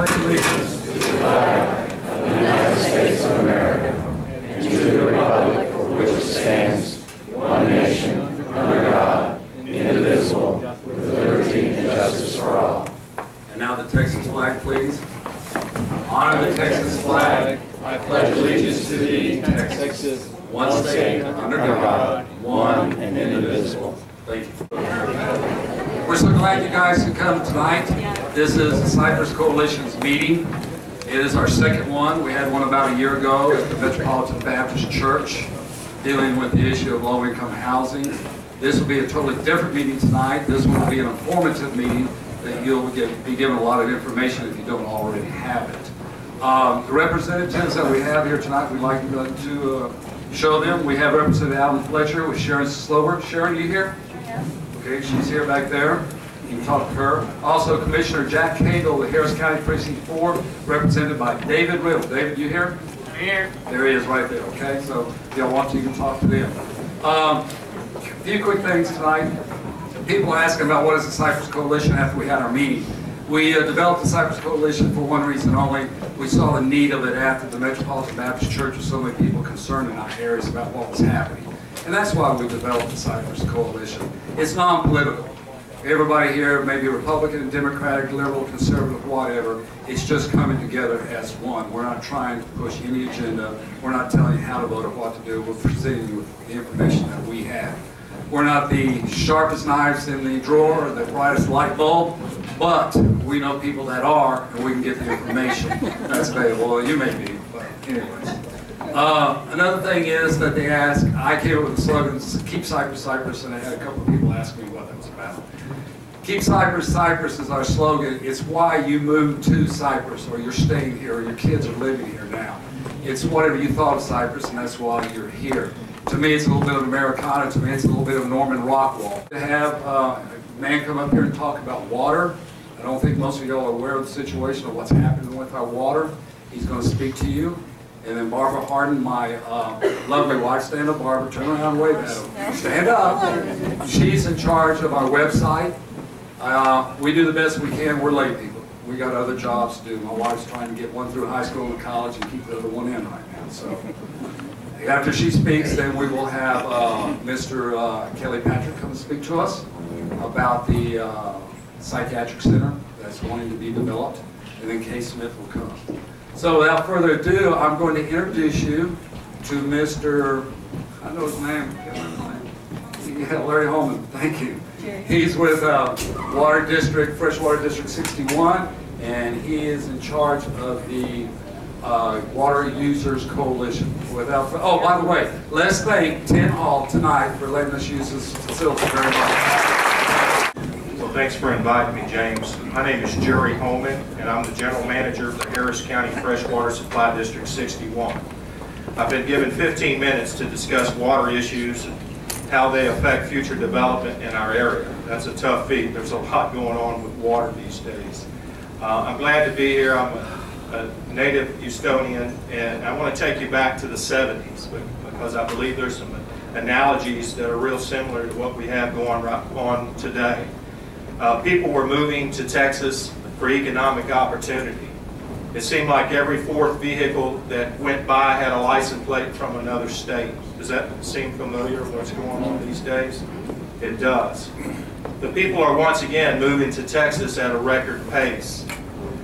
pledge allegiance to the flag of the United States of America and to the republic for which it stands, one nation, under God, indivisible, with liberty and justice for all. And now the Texas flag, please. Honor the Texas flag. I pledge allegiance to thee, Texas, one state, under God, one and indivisible. Thank you. We're so glad you guys could come tonight. This is the Cypress Coalition's meeting. It is our second one. We had one about a year ago at the Metropolitan Baptist Church dealing with the issue of low-income housing. This will be a totally different meeting tonight. This will be an informative meeting that you'll be given a lot of information if you don't already have it. The representatives that we have here tonight, we'd like to show them. We have Representative Alan Fletcher with Sharon Slover. Sharon, you here? Yeah. Okay, she's here back there. You can talk to her. Also, Commissioner Jack Cagle, the Harris County Precinct 4, represented by David Riddle. David, you here? I'm here. There he is right there, okay? So if y'all want to, you can talk to them. A few quick things tonight. People asking about what is the Cypress Coalition after we had our meeting. We developed the Cypress Coalition for one reason only. We saw the need of it after the Metropolitan Baptist Church with so many people concerned in our areas about what was happening. And that's why we developed the Cypress Coalition. It's non-political. Everybody here may be Republican, Democratic, liberal, conservative, whatever. It's just coming together as one. We're not trying to push any agenda. We're not telling you how to vote or what to do. We're presenting you with the information that we have. We're not the sharpest knives in the drawer or the brightest light bulb, but we know people that are, and we can get the information that's available. Well, you may be, but anyways. Another thing is that they ask, I came up with the slogan, Keep Cypress, Cypress, and I had a couple of people ask me what that was about. Keep Cypress, Cypress is our slogan. It's why you moved to Cypress, or you're staying here, or your kids are living here now. It's whatever you thought of Cypress, and that's why you're here. To me, it's a little bit of Americana. To me, it's a little bit of Norman Rockwell. To have a man come up here and talk about water, I don't think most of y'all are aware of the situation of what's happening with our water. He's going to speak to you. And then Barbara Harden, my lovely wife, stand up, Barbara, turn around and wave at him. Stand up. She's in charge of our website. We do the best we can. We're lay people. We got other jobs to do. My wife's trying to get one through high school and college and keep the other one in right now. So after she speaks, then we will have Mr. Kelly Patrick come and speak to us about the psychiatric center that's wanting to be developed, and then Kay Smith will come. So without further ado, I'm going to introduce you to Mr. I know his name. Yeah, Larry Holman. Thank you. He's with Water District, Freshwater District 61, and he is in charge of the Water Users Coalition. Oh, by the way, let's thank Tin Hall tonight for letting us use this facility very much. Well, thanks for inviting me, James. My name is Jerry Holman, and I'm the General Manager of the Harris County Freshwater Supply District 61. I've been given 15 minutes to discuss water issues and how they affect future development in our area. That's a tough feat. There's a lot going on with water these days. I'm glad to be here. I'm a native Houstonian, and I want to take you back to the 70s because I believe there's some analogies that are real similar to what we have going on today. People were moving to Texas for economic opportunity. It seemed like every fourth vehicle that went by had a license plate from another state. Does that seem familiar with what's going on these days? It does. The people are once again moving to Texas at a record pace.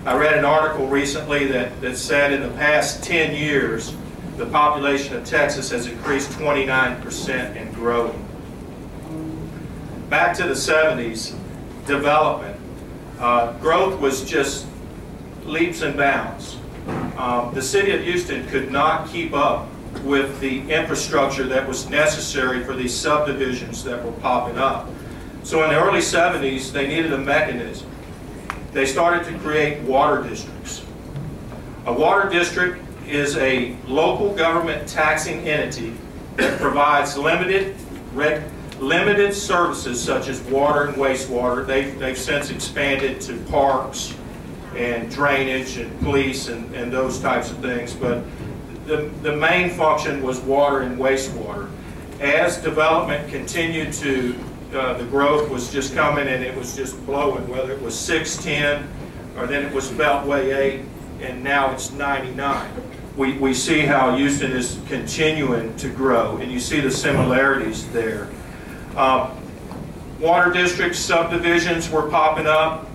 I read an article recently that said in the past 10 years, the population of Texas has increased 29% and growing. Back to the 70s, development. Growth was just leaps and bounds. The city of Houston could not keep up with the infrastructure that was necessary for these subdivisions that were popping up. So in the early 70s, they needed a mechanism. They started to create water districts. A water district is a local government taxing entity that provides limited services such as water and wastewater. They've since expanded to parks and drainage and police and those types of things, but the main function was water and wastewater. As development continued to, the growth was just coming and it was just blowing, whether it was 610 or then it was Beltway 8, and now it's 99. We see how Houston is continuing to grow, and you see the similarities there. Water district subdivisions were popping up.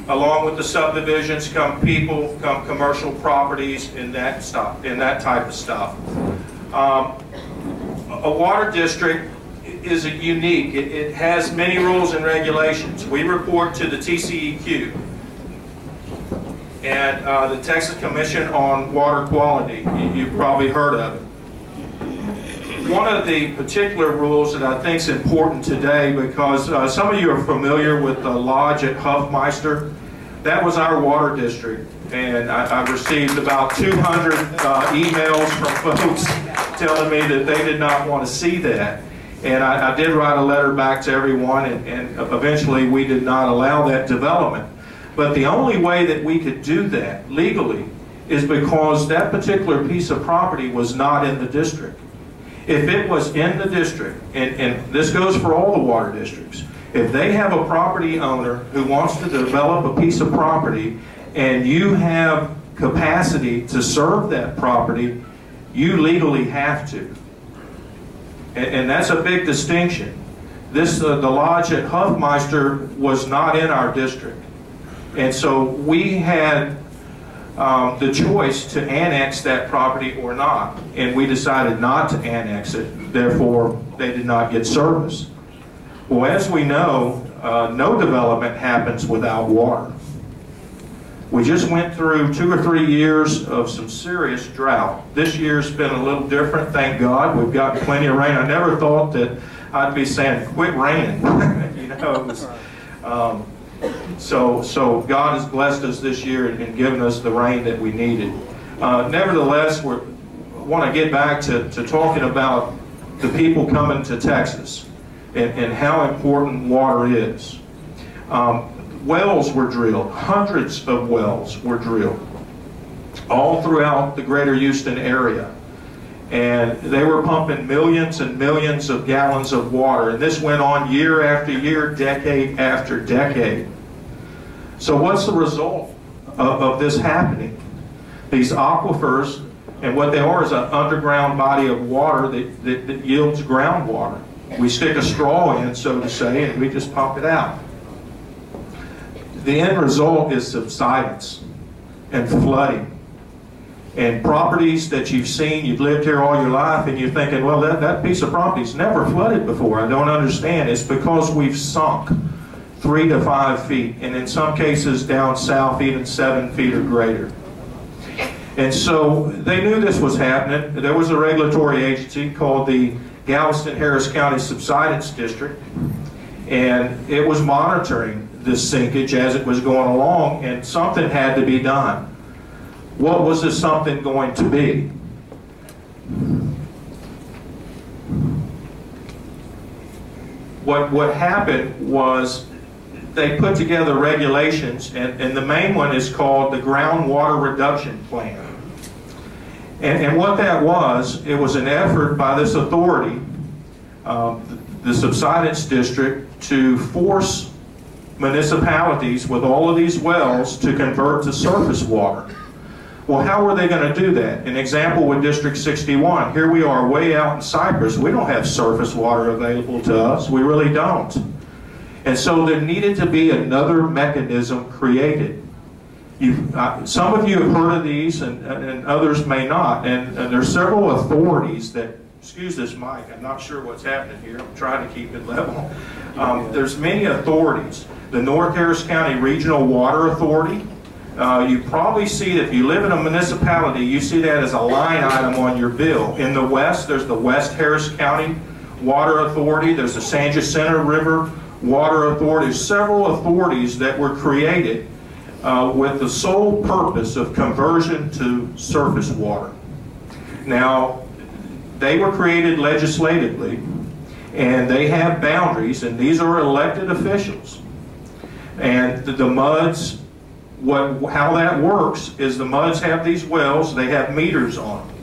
Along with the subdivisions come people, come commercial properties, and that type of stuff. A water district is unique. It has many rules and regulations. We report to the TCEQ and the Texas Commission on Water Quality. You've probably heard of it. One of the particular rules that I think is important today, because some of you are familiar with the lodge at Huffmeister. That was our water district, and I received about 200 emails from folks telling me that they did not want to see that. And I did write a letter back to everyone, and eventually we did not allow that development. But the only way that we could do that legally is because that particular piece of property was not in the district. If it was in the district, and this goes for all the water districts, if they have a property owner who wants to develop a piece of property and you have capacity to serve that property, you legally have to. And that's a big distinction. The lodge at Huffmeister was not in our district. And so we had the choice to annex that property or not, and we decided not to annex it. Therefore, they did not get service. Well, as we know, no development happens without water. We just went through 2 or 3 years of some serious drought. This year's been a little different, thank God. We've gotten plenty of rain. I never thought that I'd be saying, quit raining. You know, it was, so God has blessed us this year and given us the rain that we needed. Nevertheless, we want to get back to talking about the people coming to Texas and how important water is. Wells were drilled, hundreds of wells were drilled, all throughout the greater Houston area. And they were pumping millions and millions of gallons of water. And this went on year after year, decade after decade. So what's the result of this happening? These aquifers, and what they are is an underground body of water that yields groundwater. We stick a straw in, so to say, and we just pump it out. The end result is subsidence and flooding. And properties that you've seen, you've lived here all your life, and you're thinking, well, that piece of property's never flooded before. I don't understand. It's because we've sunk 3 to 5 feet, and in some cases down south even 7 feet or greater. And so they knew this was happening. There was a regulatory agency called the Galveston-Harris County Subsidence District, and it was monitoring this sinkage as it was going along, and something had to be done. What was this something going to be? What happened was they put together regulations, and the main one is called the Groundwater Reduction Plan. And what that was, it was an effort by this authority, the Subsidence District, to force municipalities with all of these wells to convert to surface water. Well, how were they going to do that? An example with District 61. Here we are way out in Cypress. We don't have surface water available to us. We really don't. And so there needed to be another mechanism created. Some of you have heard of these, and others may not. And there's several authorities that, excuse this mic, I'm not sure what's happening here. I'm trying to keep it level. There's many authorities. The North Harris County Regional Water Authority. You probably see, if you live in a municipality, you see that as a line item on your bill. In the west, there's the West Harris County Water Authority. There's the San Jacinto River Water Authority. There's several authorities that were created with the sole purpose of conversion to surface water. Now, they were created legislatively, and they have boundaries, and these are elected officials. And the MUDs, how that works is the MUDs have these wells, they have meters on them.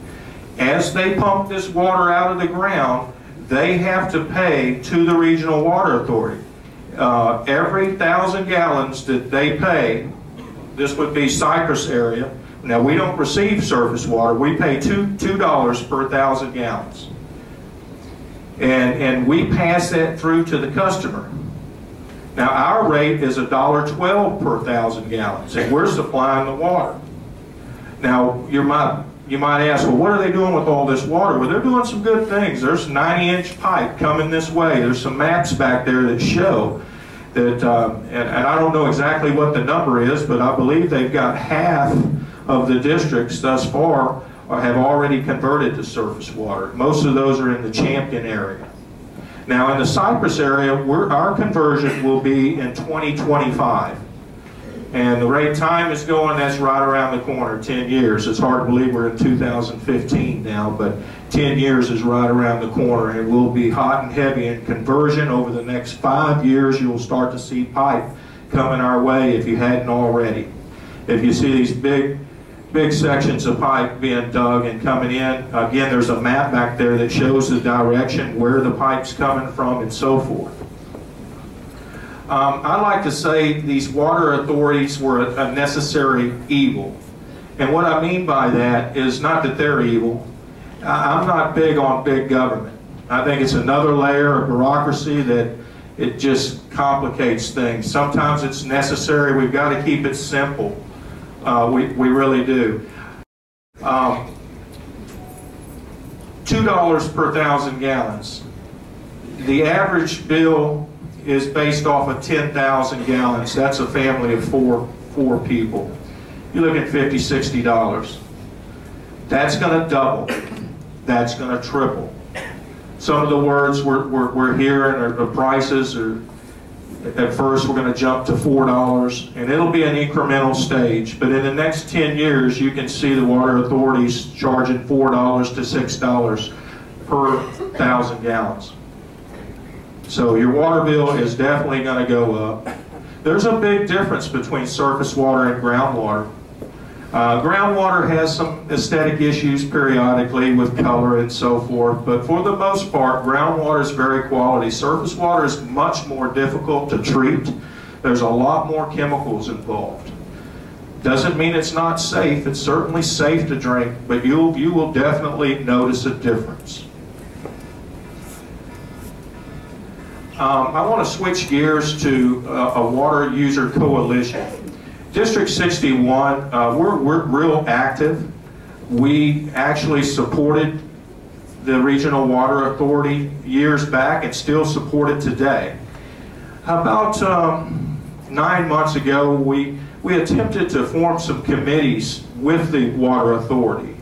As they pump this water out of the ground, they have to pay to the Regional Water Authority. Every 1,000 gallons that they pay this would be Cypress area. Now, we don't receive surface water. We pay $2 per 1,000 gallons. And we pass that through to the customer. Now, our rate is $1.12 per 1,000 gallons, and we're supplying the water. Now, you might ask, well, what are they doing with all this water? Well, they're doing some good things. There's 90-inch pipe coming this way. There's some maps back there that show that, and I don't know exactly what the number is, but I believe they've got half of the districts thus far have already converted to surface water. Most of those are in the Champion area. Now, in the Cypress area, our conversion will be in 2025. And the rate time is going, that's right around the corner, 10 years. It's hard to believe we're in 2015 now, but 10 years is right around the corner, and we'll be hot and heavy in conversion. Over the next 5 years, you'll start to see pipe coming our way if you hadn't already. If you see these big sections of pipe being dug and coming in, again, there's a map back there that shows the direction, where the pipe's coming from, and so forth. I like to say these water authorities were a necessary evil. And what I mean by that is not that they're evil. I'm not big on big government. I think it's another layer of bureaucracy that it just complicates things. Sometimes it's necessary. We've got to keep it simple. We really do. $2 per 1,000 gallons. The average bill is based off of 10,000 gallons. That's a family of four people. You look at $50, $60. That's going to double. That's going to triple. Some of the words we're hearing are the prices are, at first we're going to jump to $4, and it'll be an incremental stage. But in the next 10 years, you can see the water authorities charging $4 to $6 per 1,000 gallons. So your water bill is definitely going to go up. There's a big difference between surface water and groundwater. Groundwater has some aesthetic issues periodically with color and so forth, but for the most part, groundwater is very quality. Surface water is much more difficult to treat. There's a lot more chemicals involved. Doesn't mean it's not safe. It's certainly safe to drink, but you will definitely notice a difference. I want to switch gears to a water user coalition. District 61, we're real active. We actually supported the Regional Water Authority years back and still support it today. About 9 months ago, we attempted to form some committees with the Water Authority.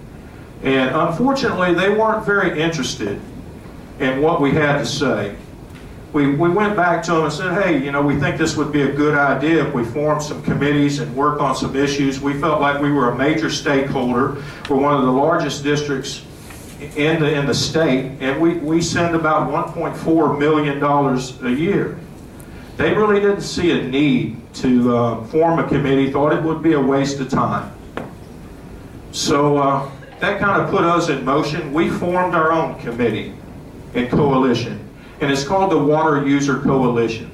And unfortunately, they weren't very interested in what we had to say. We went back to them and said, hey, you know, we think this would be a good idea if we formed some committees and work on some issues. We felt like we were a major stakeholder. We're one of the largest districts in the state, and we send about $1.4 million a year. They really didn't see a need to form a committee, thought it would be a waste of time. So that kind of put us in motion. We formed our own committee and coalition. And it's called the Water User Coalition.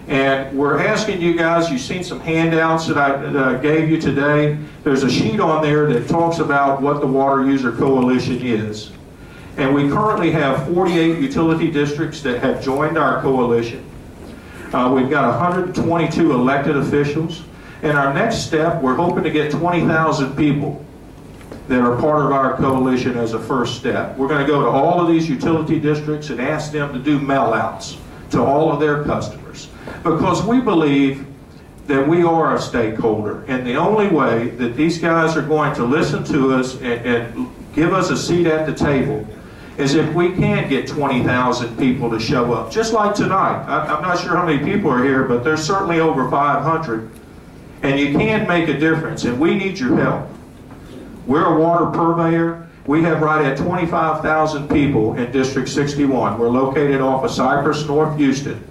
And we're asking you guys, you've seen some handouts that I gave you today. There's a sheet on there that talks about what the Water User Coalition is. And we currently have 48 utility districts that have joined our coalition. We've got 122 elected officials. And our next step, we're hoping to get 20,000 people that are part of our coalition as a first step. We're going to go to all of these utility districts and ask them to do mail-outs to all of their customers, because we believe that we are a stakeholder, and the only way that these guys are going to listen to us and give us a seat at the table is if we can get 20,000 people to show up, just like tonight. I'm not sure how many people are here, but there's certainly over 500, and you can make a difference, and we need your help. We're a water purveyor. We have right at 25,000 people in District 61. We're located off of Cypress, North Houston.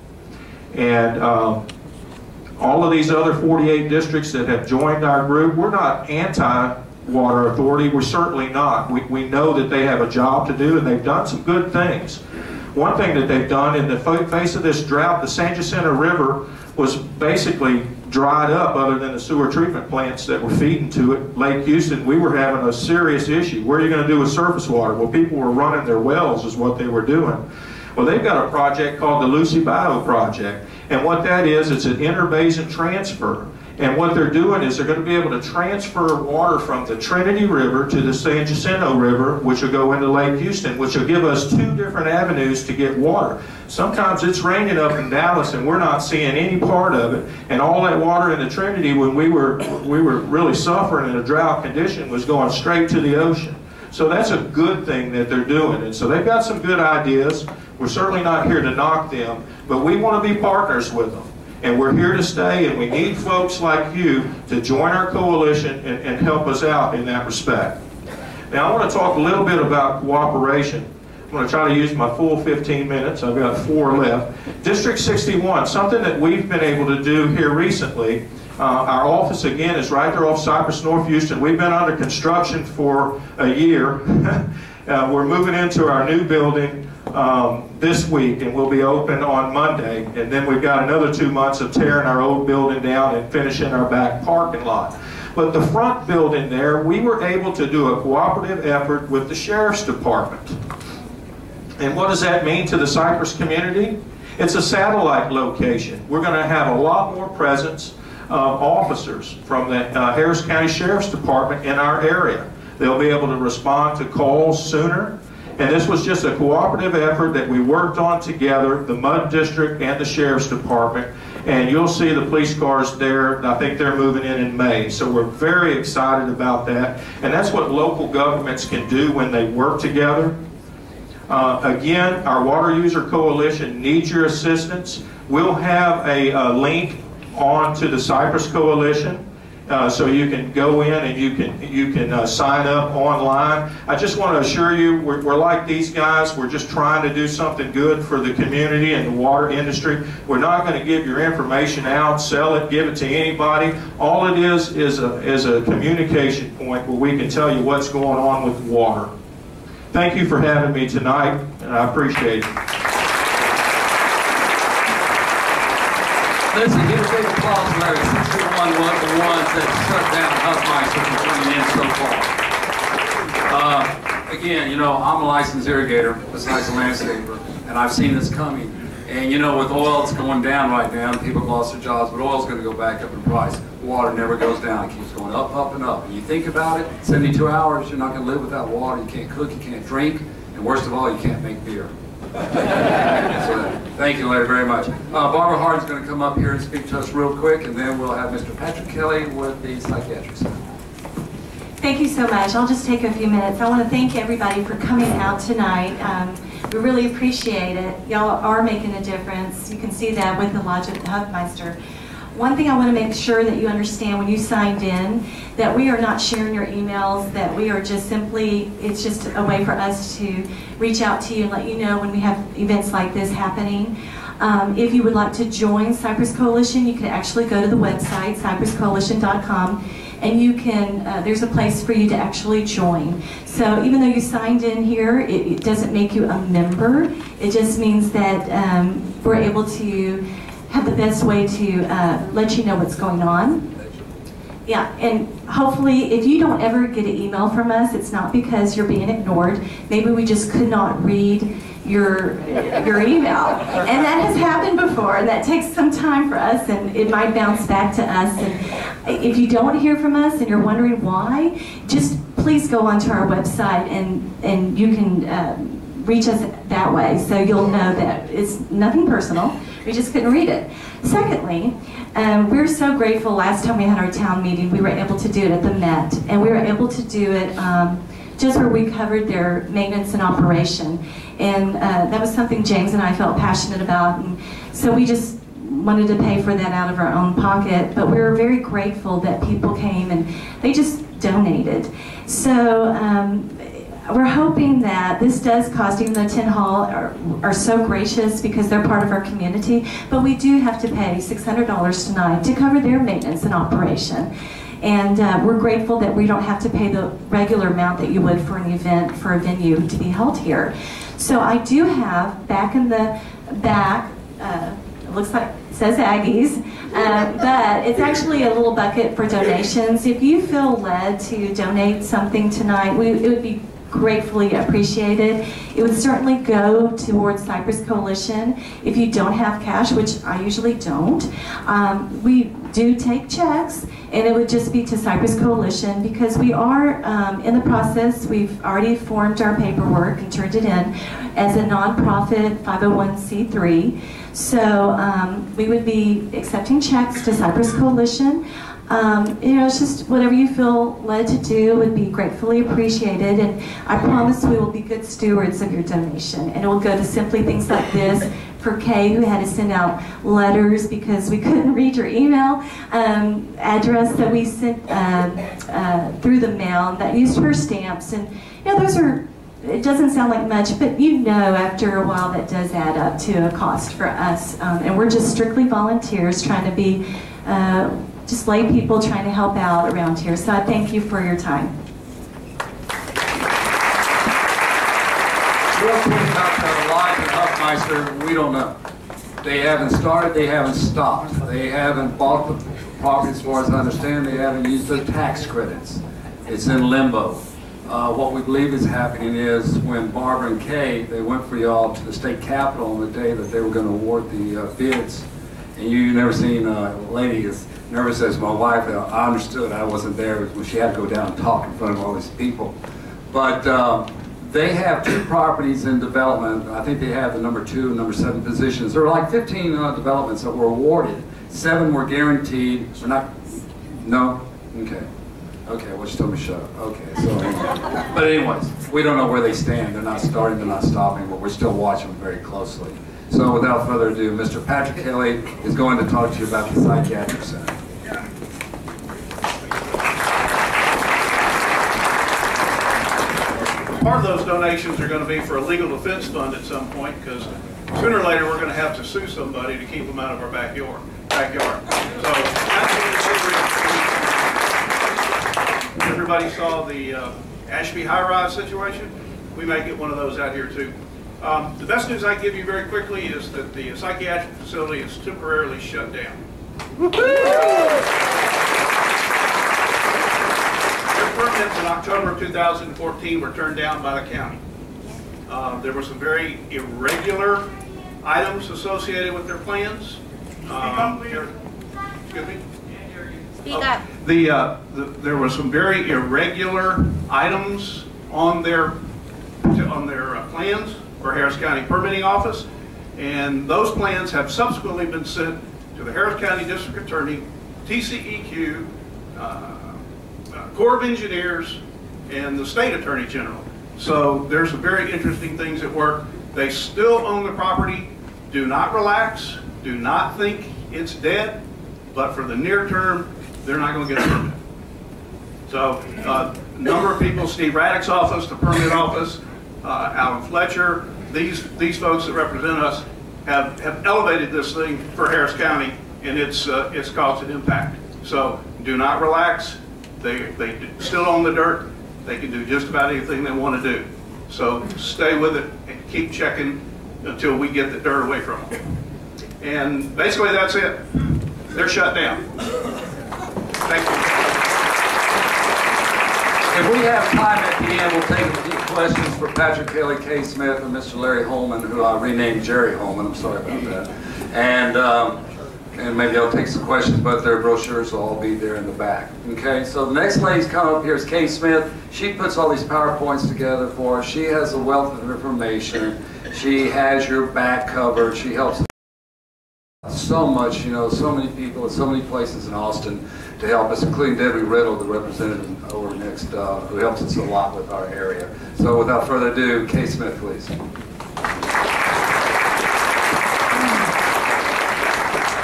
And all of these other 48 districts that have joined our group, we're not anti-water authority. We're certainly not. We know that they have a job to do, and they've done some good things. One thing that they've done in the face of this drought, the San Jacinto River was basically dried up other than the sewer treatment plants that were feeding to it. Lake Houston, we were having a serious issue. What are you going to do with surface water? Well, people were running their wells is what they were doing. Well, they've got a project called the Lucy Bayou Project. And what that is, it's an interbasin transfer. And what they're doing is they're going to be able to transfer water from the Trinity River to the San Jacinto River, which will go into Lake Houston, which will give us 2 different avenues to get water. Sometimes it's raining up in Dallas and we're not seeing any part of it. And all that water in the Trinity, when we were really suffering in a drought condition, was going straight to the ocean. So that's a good thing that they're doing. And so they've got some good ideas. We're certainly not here to knock them, but we want to be partners with them. And we're here to stay, and we need folks like you to join our coalition and help us out in that respect. Now, I want to talk a little bit about cooperation. I'm going to try to use my full 15 minutes. I've got 4 left. District 61, something that we've been able to do here recently. Our office, again, is right there off Cypress, North Houston. We've been under construction for a year. We're moving into our new building this week, and we'll be open on Monday. And then we've got another 2 months of tearing our old building down and finishing our back parking lot. But the front building there, we were able to do a cooperative effort with the Sheriff's Department. And what does that mean to the Cypress community? It's a satellite location. We're going to have a lot more presence of officers from the Harris County Sheriff's Department in our area. They'll be able to respond to calls sooner. And this was just a cooperative effort that we worked on together, the MUD District and the Sheriff's Department. And you'll see the police cars there. I think they're moving in May. So we're very excited about that. And that's what local governments can do when they work together. Again, our Water User Coalition needs your assistance. We'll have a link on to the Cypress Coalition. So you can go in and you can sign up online. I just want to assure you, we're like these guys. We're just trying to do something good for the community and the water industry. We're not going to give your information out, sell it, give it to anybody. All it is a communication point where we can tell you what's going on with water. Thank you for having me tonight, and I appreciate it. Listen, give a big applause to Larry. 61 was the ones that shut down Huffmeister from coming in so far. Again, you know, I'm a licensed irrigator besides a landscaper, and I've seen this coming. And you know, with oil, it's going down right now. People have lost their jobs, but oil's going to go back up in price. Water never goes down. It keeps going up, up, and up. And you think about it, 72 hours, you're not going to live without water. You can't cook, you can't drink, and worst of all, you can't make beer. So, thank you, Larry, very much. Barbara Hard's going to come up here and speak to us real quick, and then we'll have Mr. Patrick Kelly with the Psychiatric Center. Thank you so much. I'll just take a few minutes. I want to thank everybody for coming out tonight. We really appreciate it. Y'all are making a difference. You can see that with the Lodge at the Huffmeister. One thing I want to make sure that you understand when you signed in, that we are not sharing your emails, that we are just simply, it's just a way for us to reach out to you and let you know when we have events like this happening. If you would like to join Cypress Coalition, you can actually go to the website, cypresscoalition.com, and you can, there's a place for you to actually join. So even though you signed in here, it doesn't make you a member. It just means that we're able to have the best way to let you know what's going on. Yeah, and hopefully if you don't ever get an email from us, it's not because you're being ignored. Maybe we just could not read your email. And that has happened before, and that takes some time for us, and it might bounce back to us. And if you don't hear from us and you're wondering why, just please go onto our website and you can reach us that way, so you'll know that it's nothing personal. We just couldn't read it. Secondly, we're so grateful. Last time we had our town meeting, we were able to do it at the Met, and we were able to do it just where we covered their maintenance and operation. And that was something James and I felt passionate about, and so we just wanted to pay for that out of our own pocket. But we were very grateful that people came and they just donated. So we're hoping that this does cost, even though Tin Hall are so gracious because they're part of our community, but we do have to pay $600 tonight to cover their maintenance and operation. And we're grateful that we don't have to pay the regular amount that you would for an event, for a venue to be held here. So I do have, back in the back, looks like it says Aggies, but it's actually a little bucket for donations. If you feel led to donate something tonight, it would be gratefully appreciated. It would certainly go towards Cypress Coalition. If you don't have cash, which I usually don't, we do take checks, and it would just be to Cypress Coalition because we are in the process. We've already formed our paperwork and turned it in as a nonprofit 501c3. So we would be accepting checks to Cypress Coalition. It's just whatever you feel led to do would be gratefully appreciated, and I promise we will be good stewards of your donation, and it will go to simply things like this. For Kay, who had to send out letters because we couldn't read your email address that we sent through the mail, that used her stamps, and those are, it doesn't sound like much, but after a while that does add up to a cost for us, and we're just strictly volunteers trying to be just lay people trying to help out around here. So I thank you for your time. Real quick about Lodge and Huffmeister, we don't know. They haven't started, they haven't stopped. They haven't bought the property as far as I understand. They haven't used their tax credits. It's in limbo. What we believe is happening is when Barbara and Kay, they went for y'all to the state capitol on the day that they were going to award the bids. And you never seen a lady as nervous as my wife. I understood. I wasn't there when she had to go down and talk in front of all these people. But they have 2 properties in development. I think they have the number 2 and number 7 positions. There are like 15 developments that were awarded. 7 were guaranteed. We're not. No. Okay. Okay. Well, she told me shut up. Okay. So, but anyways, we don't know where they stand. They're not starting. They're not stopping. But we're still watching them very closely. So without further ado, Mr. Patrick Kelly is going to talk to you about the Psychiatric Center. Part of those donations are going to be for a legal defense fund at some point, because sooner or later we're going to have to sue somebody to keep them out of our backyard. So everybody saw the Ashby high-rise situation. We may get one of those out here too. The best news I can give you very quickly is that the psychiatric facility is temporarily shut down. Their permits in October of 2014 were turned down by the county. There were some very irregular items associated with their plans. Excuse me? Speak up. There were some very irregular items on their plans for Harris County Permitting Office, and those plans have subsequently been sent to the Harris County District Attorney, TCEQ, Corps of Engineers, and the State Attorney General. So there's some very interesting things at work. They still own the property. Do not relax. Do not think it's dead. But for the near term, they're not going to get a permit. So a number of people, Steve Raddick's office, the permit office, Alan Fletcher, these folks that represent us have elevated this thing for Harris County, and it's caused an impact. So do not relax. They still own the dirt. They can do just about anything they want to do. So stay with it and keep checking until we get the dirt away from them. And basically that's it. They're shut down. Thank you. If we have time at the end, we'll take a few questions for Patrick Kelly, Kay Smith, and Mr. Larry Holman, who I renamed Jerry Holman. I'm sorry about that. And maybe I'll take some questions, but their brochures will all be there in the back. Okay, so the next lady's coming up here is Kay Smith. She puts all these PowerPoints together for us. She has a wealth of information. She has your back covered. She helps so much, so many people in so many places in Austin to help us, including Debbie Riddle, the representative over next, who helps us a lot with our area. So without further ado, Kay Smith, please.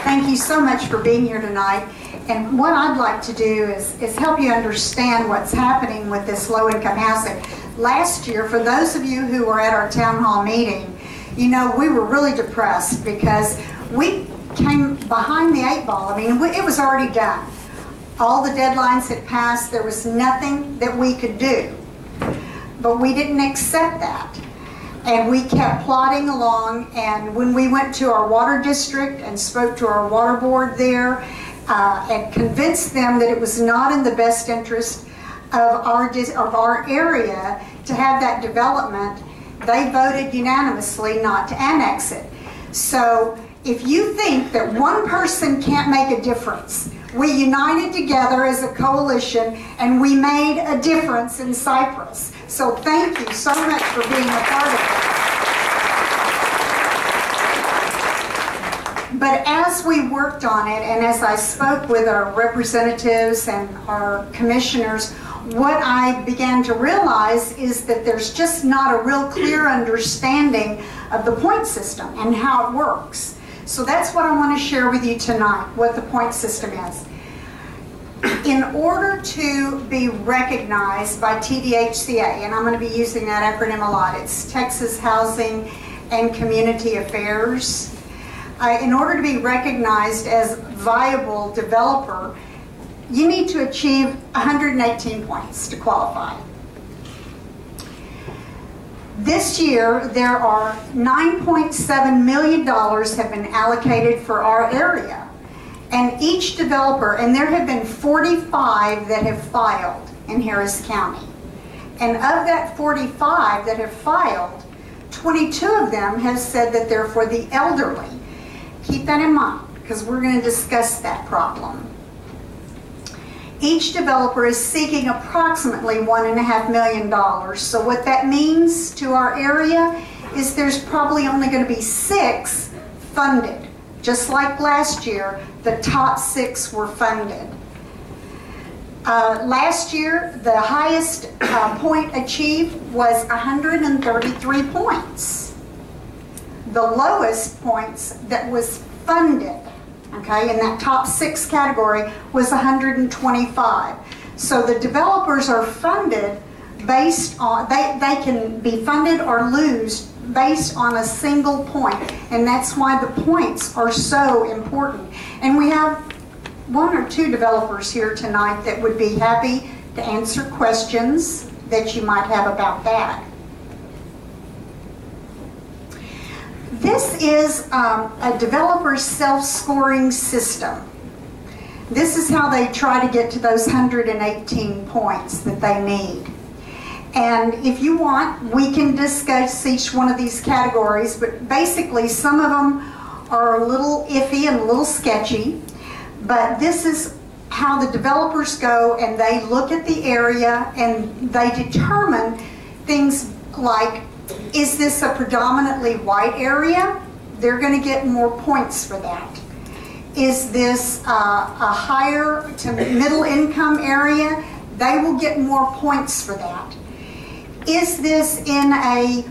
Thank you so much for being here tonight. And what I'd like to do is help you understand what's happening with this low-income housing. Last year, for those of you who were at our town hall meeting, we were really depressed because we came behind the 8 ball. I mean, it was already done. All the deadlines had passed. There was nothing that we could do. But we didn't accept that. And we kept plodding along, and when we went to our water district and spoke to our water board there and convinced them that it was not in the best interest of our area to have that development, they voted unanimously not to annex it. So if you think that one person can't make a difference, we united together as a coalition and we made a difference in Cypress. So thank you so much for being a part of it. But as we worked on it and as I spoke with our representatives and our commissioners, what I began to realize is that there's just not a real clear understanding of the point system and how it works. So that's what I want to share with you tonight, what the point system is. In order to be recognized by TDHCA, and I'm going to be using that acronym a lot, it's Texas Housing and Community Affairs. In order to be recognized as viable developer, you need to achieve 118 points to qualify. This year, there are $9.7 million have been allocated for our area. And each developer, and there have been 45 that have filed in Harris County. And of that 45 that have filed, 22 of them have said that they're for the elderly. Keep that in mind, because we're going to discuss that problem. Each developer is seeking approximately $1.5 million. So what that means to our area is there's probably only going to be 6 funded. Just like last year, the top 6 were funded. Last year, the highest point achieved was 133 points. The lowest points that was funded, okay, in that top 6 category was 125. So the developers are funded based on, they can be funded or lose based on a single point, and that's why the points are so important. And we have 1 or 2 developers here tonight that would be happy to answer questions that you might have about that. This is a developer self-scoring system. This is how they try to get to those 118 points that they need. And if you want, we can discuss each one of these categories, but basically some of them are a little iffy and a little sketchy. But this is how the developers go, and they look at the area and they determine things like, is this a predominantly white area? They're going to get more points for that. Is this a higher to middle income area? They will get more points for that. Is this in a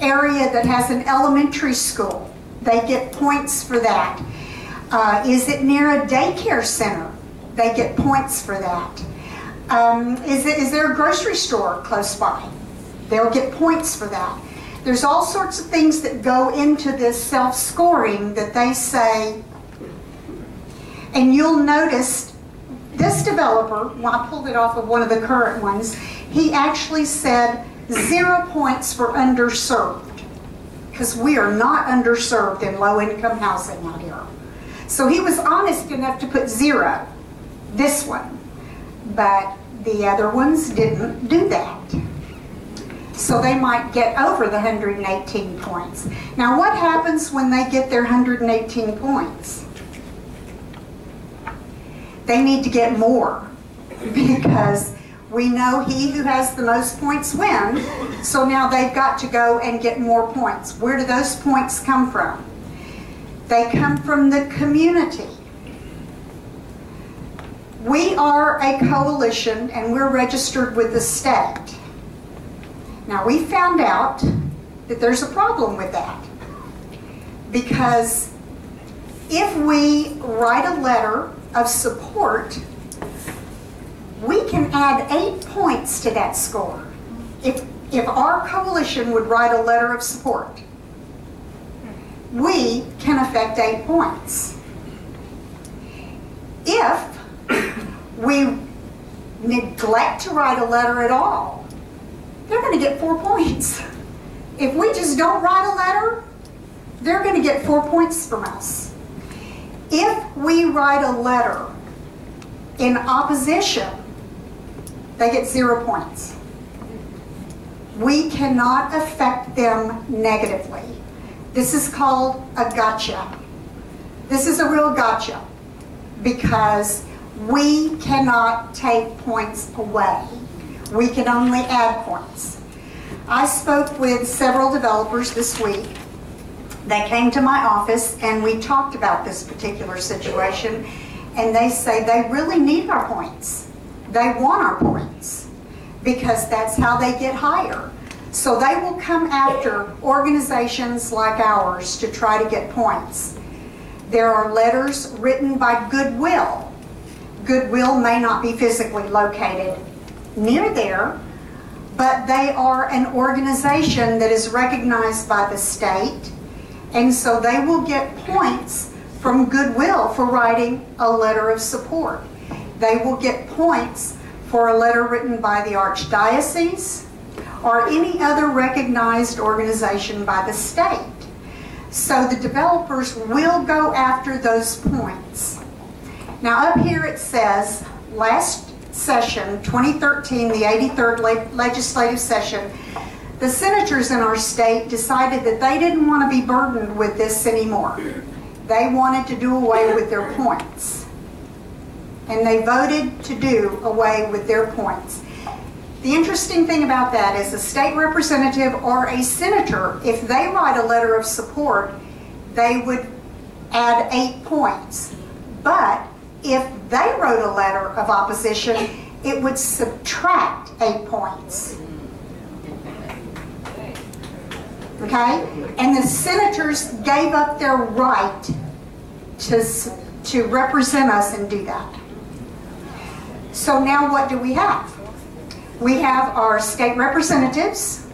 area that has an elementary school? They get points for that. Is it near a daycare center? They get points for that. Is there a grocery store close by? They'll get points for that. There's all sorts of things that go into this self-scoring that they say, and you'll notice this developer, when I pulled it off of one of the current ones, he actually said 0 points for underserved, because we are not underserved in low-income housing out here. So he was honest enough to put 0, this one, but the other ones didn't do that. So they might get over the 118 points. Now what happens when they get their 118 points? They need to get more, because we know he who has the most points wins. So now they've got to go and get more points. Where do those points come from? They come from the community. We are a coalition and we're registered with the state. Now we found out that there's a problem with that, because if we write a letter of support, we can add 8 points to that score. If our coalition would write a letter of support, we can affect 8 points. If we neglect to write a letter at all, they're going to get 4 points. If we just don't write a letter, they're going to get 4 points from us. If we write a letter in opposition, they get 0 points. We cannot affect them negatively. This is called a gotcha. This is a real gotcha because we cannot take points away. We can only add points. I spoke with several developers this week. They came to my office and we talked about this particular situation, and they say they really need our points. They want our points because that's how they get higher. So they will come after organizations like ours to try to get points. There are letters written by Goodwill. Goodwill may not be physically located near there, but they are an organization that is recognized by the state, and so they will get points from Goodwill for writing a letter of support. They will get points for a letter written by the Archdiocese or any other recognized organization by the state. So the developers will go after those points. Now up here it says, last session, 2013, the 83rd legislative session, the senators in our state decided that they didn't want to be burdened with this anymore. They wanted to do away with their points. And they voted to do away with their points. The interesting thing about that is a state representative or a senator, if they write a letter of support, they would add 8 points. But if they wrote a letter of opposition, it would subtract 8 points. Okay? And the senators gave up their right to represent us and do that. So now what do we have? We have our state representatives.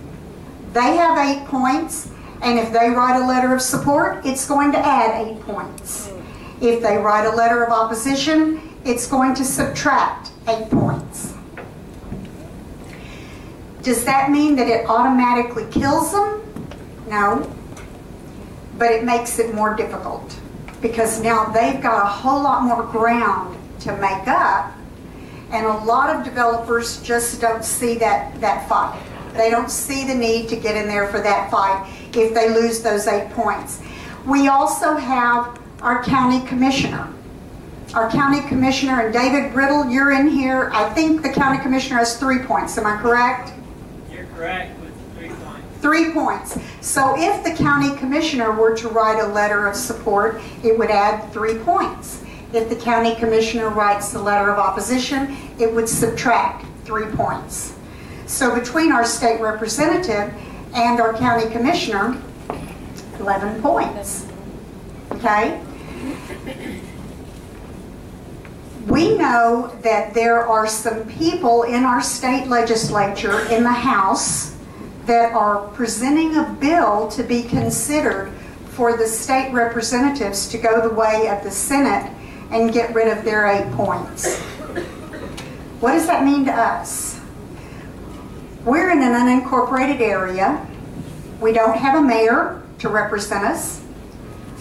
They have 8 points, and if they write a letter of support, it's going to add 8 points. If they write a letter of opposition, it's going to subtract 8 points. Does that mean that it automatically kills them? No. But it makes it more difficult because now they've got a whole lot more ground to make up, and a lot of developers just don't see that fight. They don't see the need to get in there for that fight if they lose those 8 points. We also have our county commissioner. Our county commissioner, and David Riddle, you're in here. I think the county commissioner has 3 points. Am I correct? You're correct with 3 points. 3 points. So if the county commissioner were to write a letter of support, it would add 3 points. If the county commissioner writes the letter of opposition, it would subtract 3 points. So between our state representative and our county commissioner, 11 points. Okay? We know that there are some people in our state legislature, in the House, that are presenting a bill to be considered for the state representatives to go the way of the Senate and get rid of their 8 points. What does that mean to us? We're in an unincorporated area. We don't have a mayor to represent us.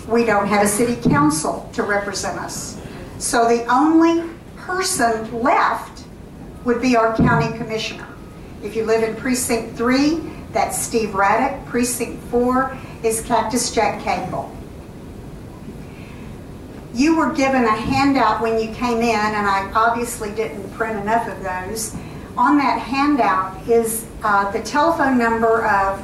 We don't have a city council to represent us. So the only person left would be our county commissioner. If you live in Precinct 3, that's Steve Raddick. Precinct 4 is Cactus Jack Cagle. You were given a handout when you came in, and I obviously didn't print enough of those. On that handout is the telephone number of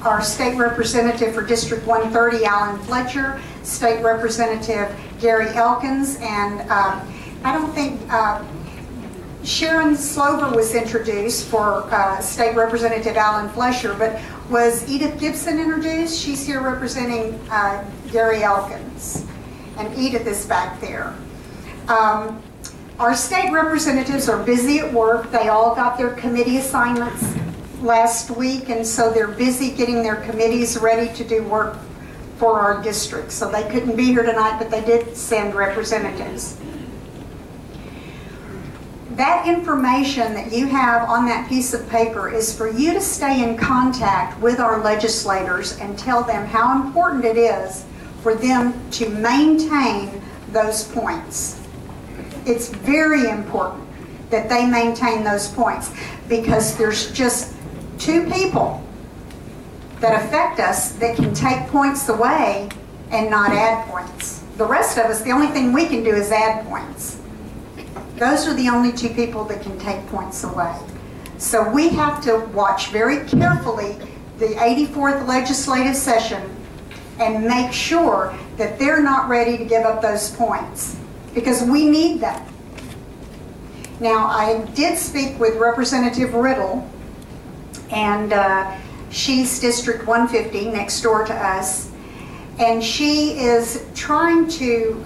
our state representative for District 130, Alan Fletcher, state representative Gary Elkins, and I don't think Sharon Slover was introduced for state representative Alan Fletcher, but was Edith Gibson introduced? She's here representing Gary Elkins, and Edith is back there. Our state representatives are busy at work. They all got their committee assignments last week, and so they're busy getting their committees ready to do work for our district. So they couldn't be here tonight, but they did send representatives. that information that you have on that piece of paper is for you to stay in contact with our legislators and tell them how important it is for them to maintain those points. It's very important that they maintain those points, because there's just two people that affect us that can take points away and not add points. The rest of us, the only thing we can do is add points. Those are the only two people that can take points away. So we have to watch very carefully the 84th legislative session and make sure that they're not ready to give up those points, because we need them. Now, I did speak with Representative Riddle, and she's District 150, next door to us, and she is trying to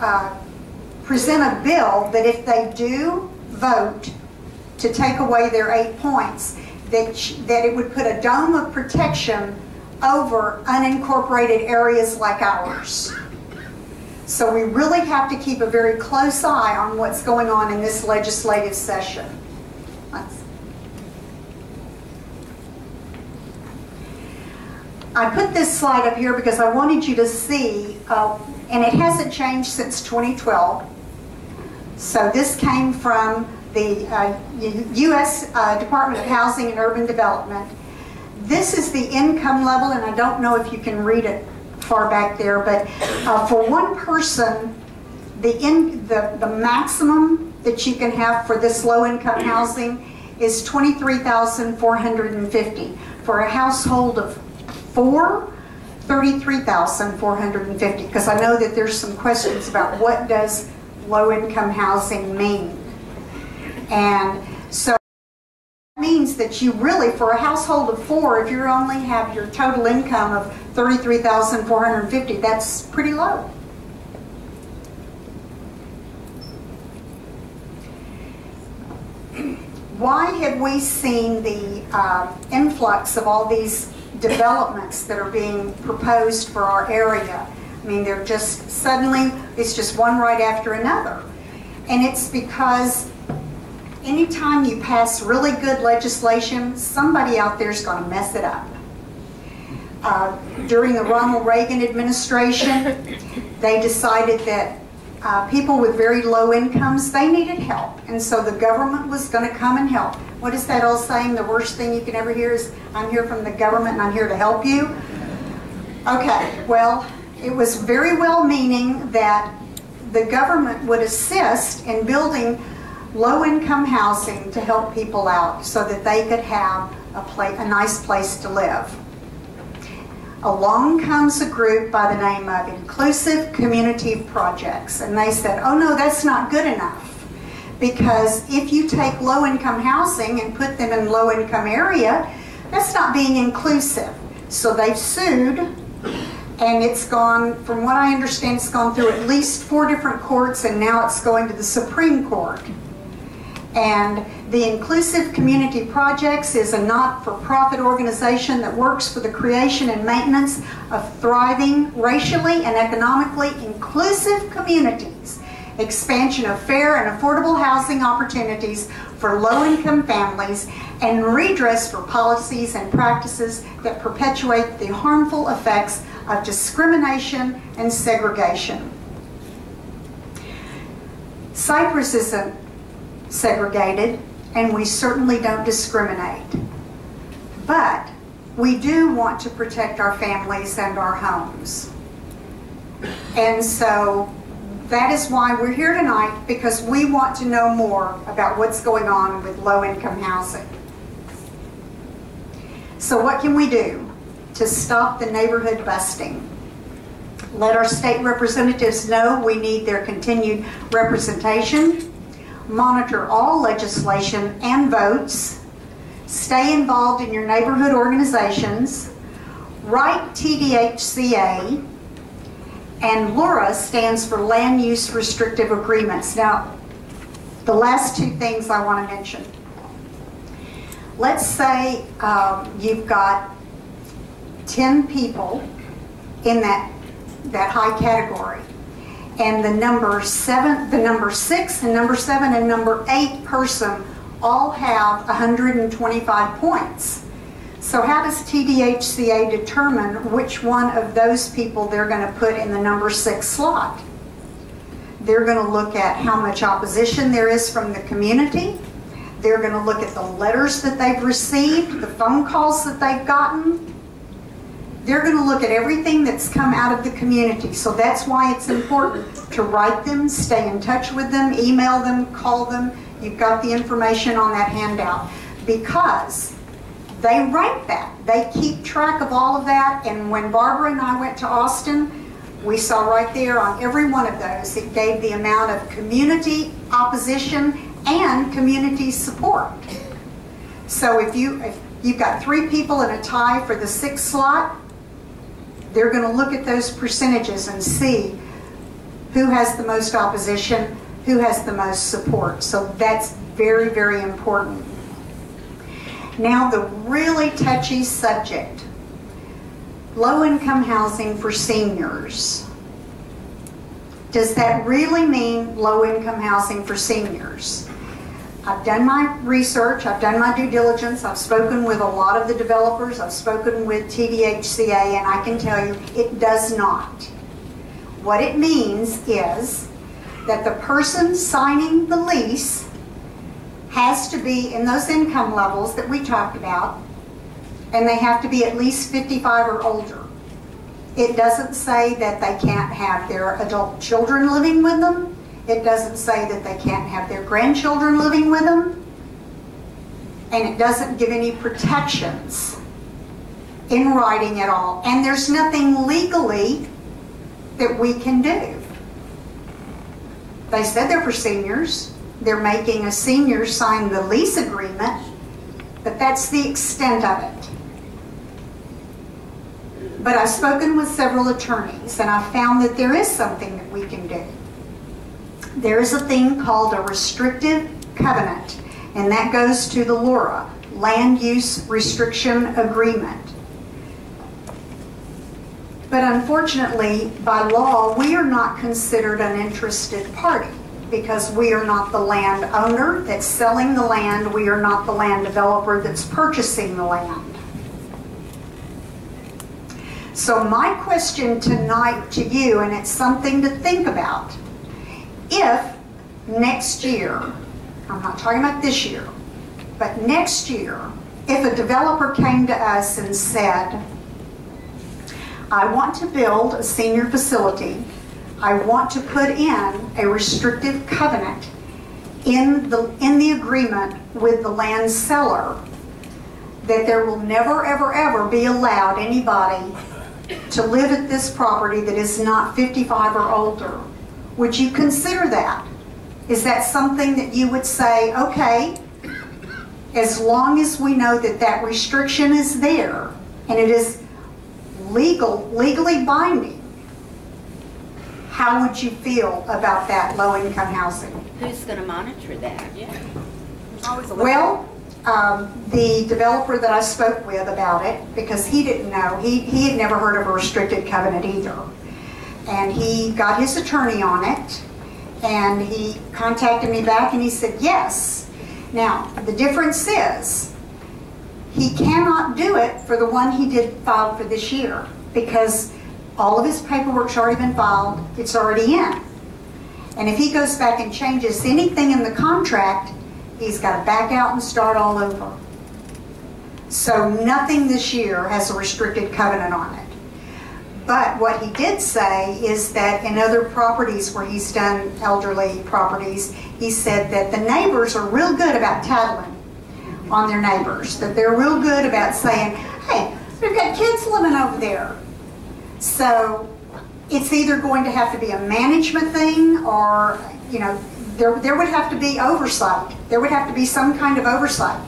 present a bill that if they do vote to take away their 8 points, that it would put a dome of protection over unincorporated areas like ours. So we really have to keep a very close eye on what's going on in this legislative session. I put this slide up here because I wanted you to see, and it hasn't changed since 2012. So this came from the U.S. Department of Housing and Urban Development. This is the income level, and I don't know if you can read it far back there, but for one person, the maximum that you can have for this low-income housing is $23,450. For a household of 4, $33,450. Because I know that there's some questions about what does low-income housing mean, and so it means that you really, for a household of 4, if you only have your total income of $33,450, that's pretty low. Why have we seen the influx of all these developments that are being proposed for our area? I mean, they're just suddenly, it's just one right after another. And it's because anytime you pass really good legislation, somebody out there is going to mess it up. During the Ronald Reagan administration, they decided that people with very low incomes, they needed help. And so the government was going to come and help. What is that old saying? The worst thing you can ever hear is, I'm here from the government and I'm here to help you. Okay, well, it was very well-meaning that the government would assist in building low-income housing to help people out so that they could have a nice place to live. Along comes a group by the name of Inclusive Community Projects, and they said, oh no, that's not good enough, because if you take low-income housing and put them in low-income area, that's not being inclusive. So they've sued, and it's gone, from what I understand, it's gone through at least 4 different courts, and now it's going to the Supreme Court. And the Inclusive Community Projects is a not-for-profit organization that works for the creation and maintenance of thriving, racially and economically inclusive communities, expansion of fair and affordable housing opportunities for low-income families, and redress for policies and practices that perpetuate the harmful effects of discrimination and segregation. Cypress isn't segregated, and we certainly don't discriminate. But we do want to protect our families and our homes. And so that is why we're here tonight, because we want to know more about what's going on with low-income housing. So what can we do to stop the neighborhood busting? Let our state representatives know we need their continued representation. Monitor all legislation and votes. Stay involved in your neighborhood organizations. Write TDHCA. And LURA stands for Land Use Restrictive Agreements. Now, the last 2 things I want to mention. Let's say you've got 10 people in that high category, And the number 6 and number 7 and number 8 person all have 125 points. So how does TDHCA determine which one of those people they're going to put in the number 6 slot? They're going to look at how much opposition there is from the community. They're going to look at the letters that they've received, the phone calls that they've gotten. They're going to look at everything that's come out of the community. So that's why it's important to write them, stay in touch with them, email them, call them. You've got the information on that handout. Because they rank that. They keep track of all of that. And when Barbara and I went to Austin, we saw right there on every one of those, it gave the amount of community opposition and community support. So if you've got 3 people in a tie for the 6th slot, they're going to look at those percentages and see who has the most opposition, who has the most support. So that's very, very important. Now the really touchy subject, low-income housing for seniors. Does that really mean low-income housing for seniors? I've done my research, I've done my due diligence, I've spoken with a lot of the developers, I've spoken with TDHCA, and I can tell you it does not. What it means is that the person signing the lease has to be in those income levels that we talked about, and they have to be at least 55 or older. It doesn't say that they can't have their adult children living with them. It doesn't say that they can't have their grandchildren living with them. And it doesn't give any protections in writing at all. And there's nothing legally that we can do. They said they're for seniors. They're making a senior sign the lease agreement, but that's the extent of it. But I've spoken with several attorneys, and I've found that there is something that we can do. There is a thing called a restrictive covenant, and that goes to the LURA, Land Use Restriction Agreement. But unfortunately, by law, we are not considered an interested party because we are not the landowner that's selling the land. We are not the land developer that's purchasing the land. So my question tonight to you, and it's something to think about, if next year, I'm not talking about this year, but next year, if a developer came to us and said, I want to build a senior facility, I want to put in a restrictive covenant in the agreement with the land seller that there will never, ever, ever be allowed anybody to live at this property that is not 55 or older. Would you consider that? Is that something that you would say, okay, as long as we know that that restriction is there and it is legally binding, how would you feel about that low-income housing? Who's going to monitor that? Yeah. Well, the developer that I spoke with about it, because he didn't know, he had never heard of a restricted covenant either. And he got his attorney on it, and he contacted me back and he said yes. Now, the difference is, he cannot do it for the one he did file for this year, because all of his paperwork's already been filed, it's already in. And if he goes back and changes anything in the contract, he's got to back out and start all over. So nothing this year has a restricted covenant on it. But what he did say is that in other properties where he's done elderly properties, he said that the neighbors are real good about tattling on their neighbors. That they're real good about saying, hey, we've got kids living over there. So it's either going to have to be a management thing or, you know, there would have to be oversight. There would have to be some kind of oversight.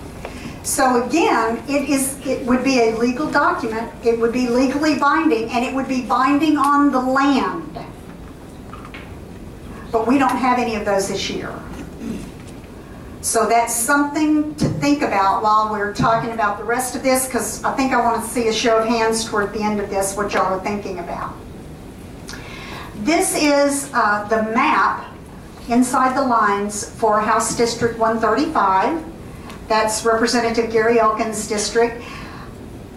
So again, it would be a legal document, it would be legally binding, and it would be binding on the land. But we don't have any of those this year. So that's something to think about while we're talking about the rest of this, because I think I want to see a show of hands toward the end of this, what y'all are thinking about. This is the map inside the lines for House District 135. That's Representative Gary Elkins' district.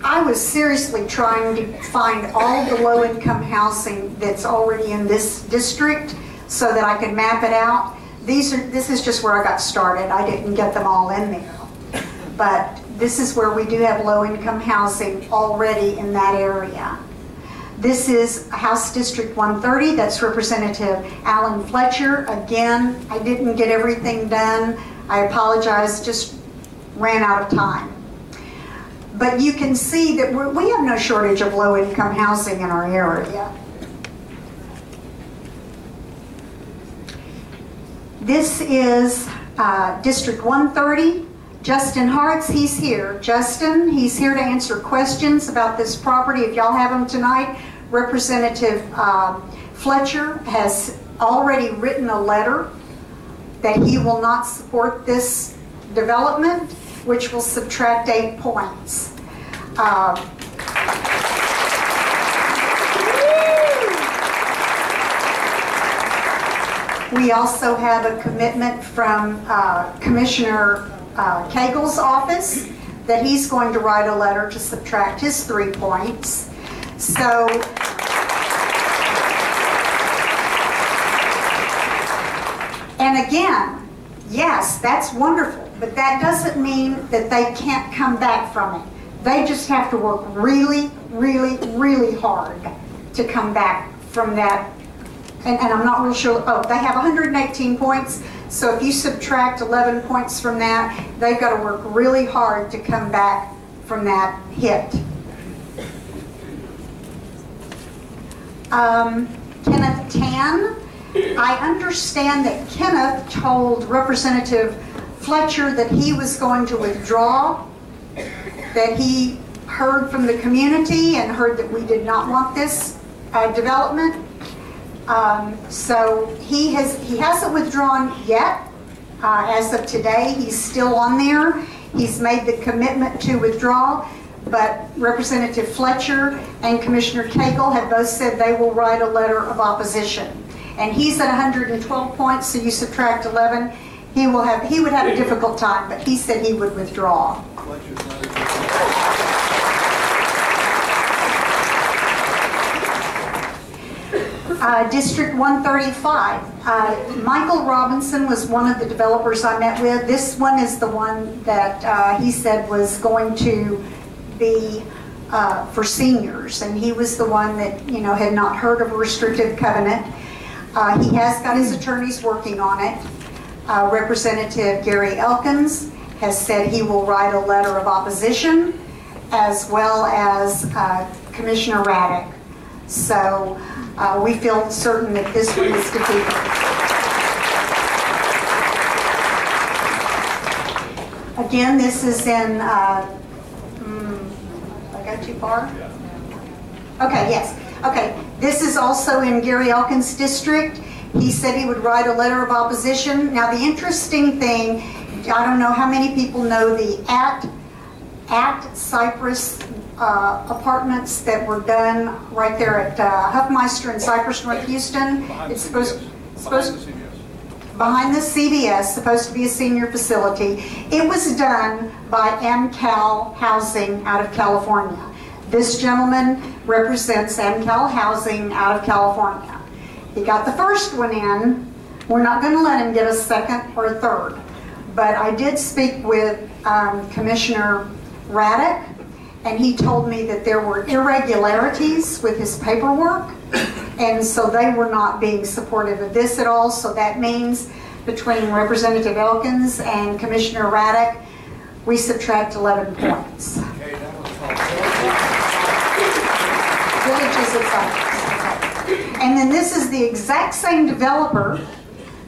I was seriously trying to find all the low-income housing that's already in this district so that I could map it out. This is just where I got started. I didn't get them all in there. But this is where we do have low-income housing already in that area. This is House District 130. That's Representative Alan Fletcher. Again, I didn't get everything done. I apologize, just ran out of time. But you can see that we have no shortage of low-income housing in our area. This is District 130. Justin Hartz, he's here. Justin, he's here to answer questions about this property if y'all have them tonight. Representative Fletcher has already written a letter that he will not support this development, which will subtract 8 points. We also have a commitment from Commissioner Cagle's office that he's going to write a letter to subtract his 3 points. So, and again, yes, that's wonderful, but that doesn't mean that they can't come back from it. They just have to work really, really, really hard to come back from that. And I'm not real sure, oh, they have 118 points, so if you subtract 11 points from that, they've got to work really hard to come back from that hit. Kenneth Tan, I understand that Kenneth told Representative Fletcher that he was going to withdraw, that he heard from the community and heard that we did not want this development. So he hasn't withdrawn yet. As of today, he's still on there. He's made the commitment to withdraw, but Representative Fletcher and Commissioner Cagle have both said they will write a letter of opposition. And he's at 112 points, so you subtract 11. He would have a difficult time, but he said he would withdraw. District 135. Michael Robinson was one of the developers I met with. This one is the one that he said was going to be for seniors, and he was the one that had not heard of a restrictive covenant. He has got his attorneys working on it. Representative Gary Elkins has said he will write a letter of opposition, as well as Commissioner Raddick. So we feel certain that this one is defeated. Again, this is in, I got too far? Okay, yes. Okay, this is also in Gary Elkins' district. He said he would write a letter of opposition. Now the interesting thing, I don't know how many people know the at Cypress apartments that were done right there at Huffmeister in Cypress, North Houston. It's supposed behind the CVS, supposed to be a senior facility. It was done by AmCal Housing out of California. This gentleman represents AmCal Housing out of California. He got the first one in. We're not going to let him get a second or a third. But I did speak with Commissioner Raddick, and he told me that there were irregularities with his paperwork, and so they were not being supportive of this at all. So that means between Representative Elkins and Commissioner Raddick, we subtract 11 points. Villages of Cypress. And then this is the exact same developer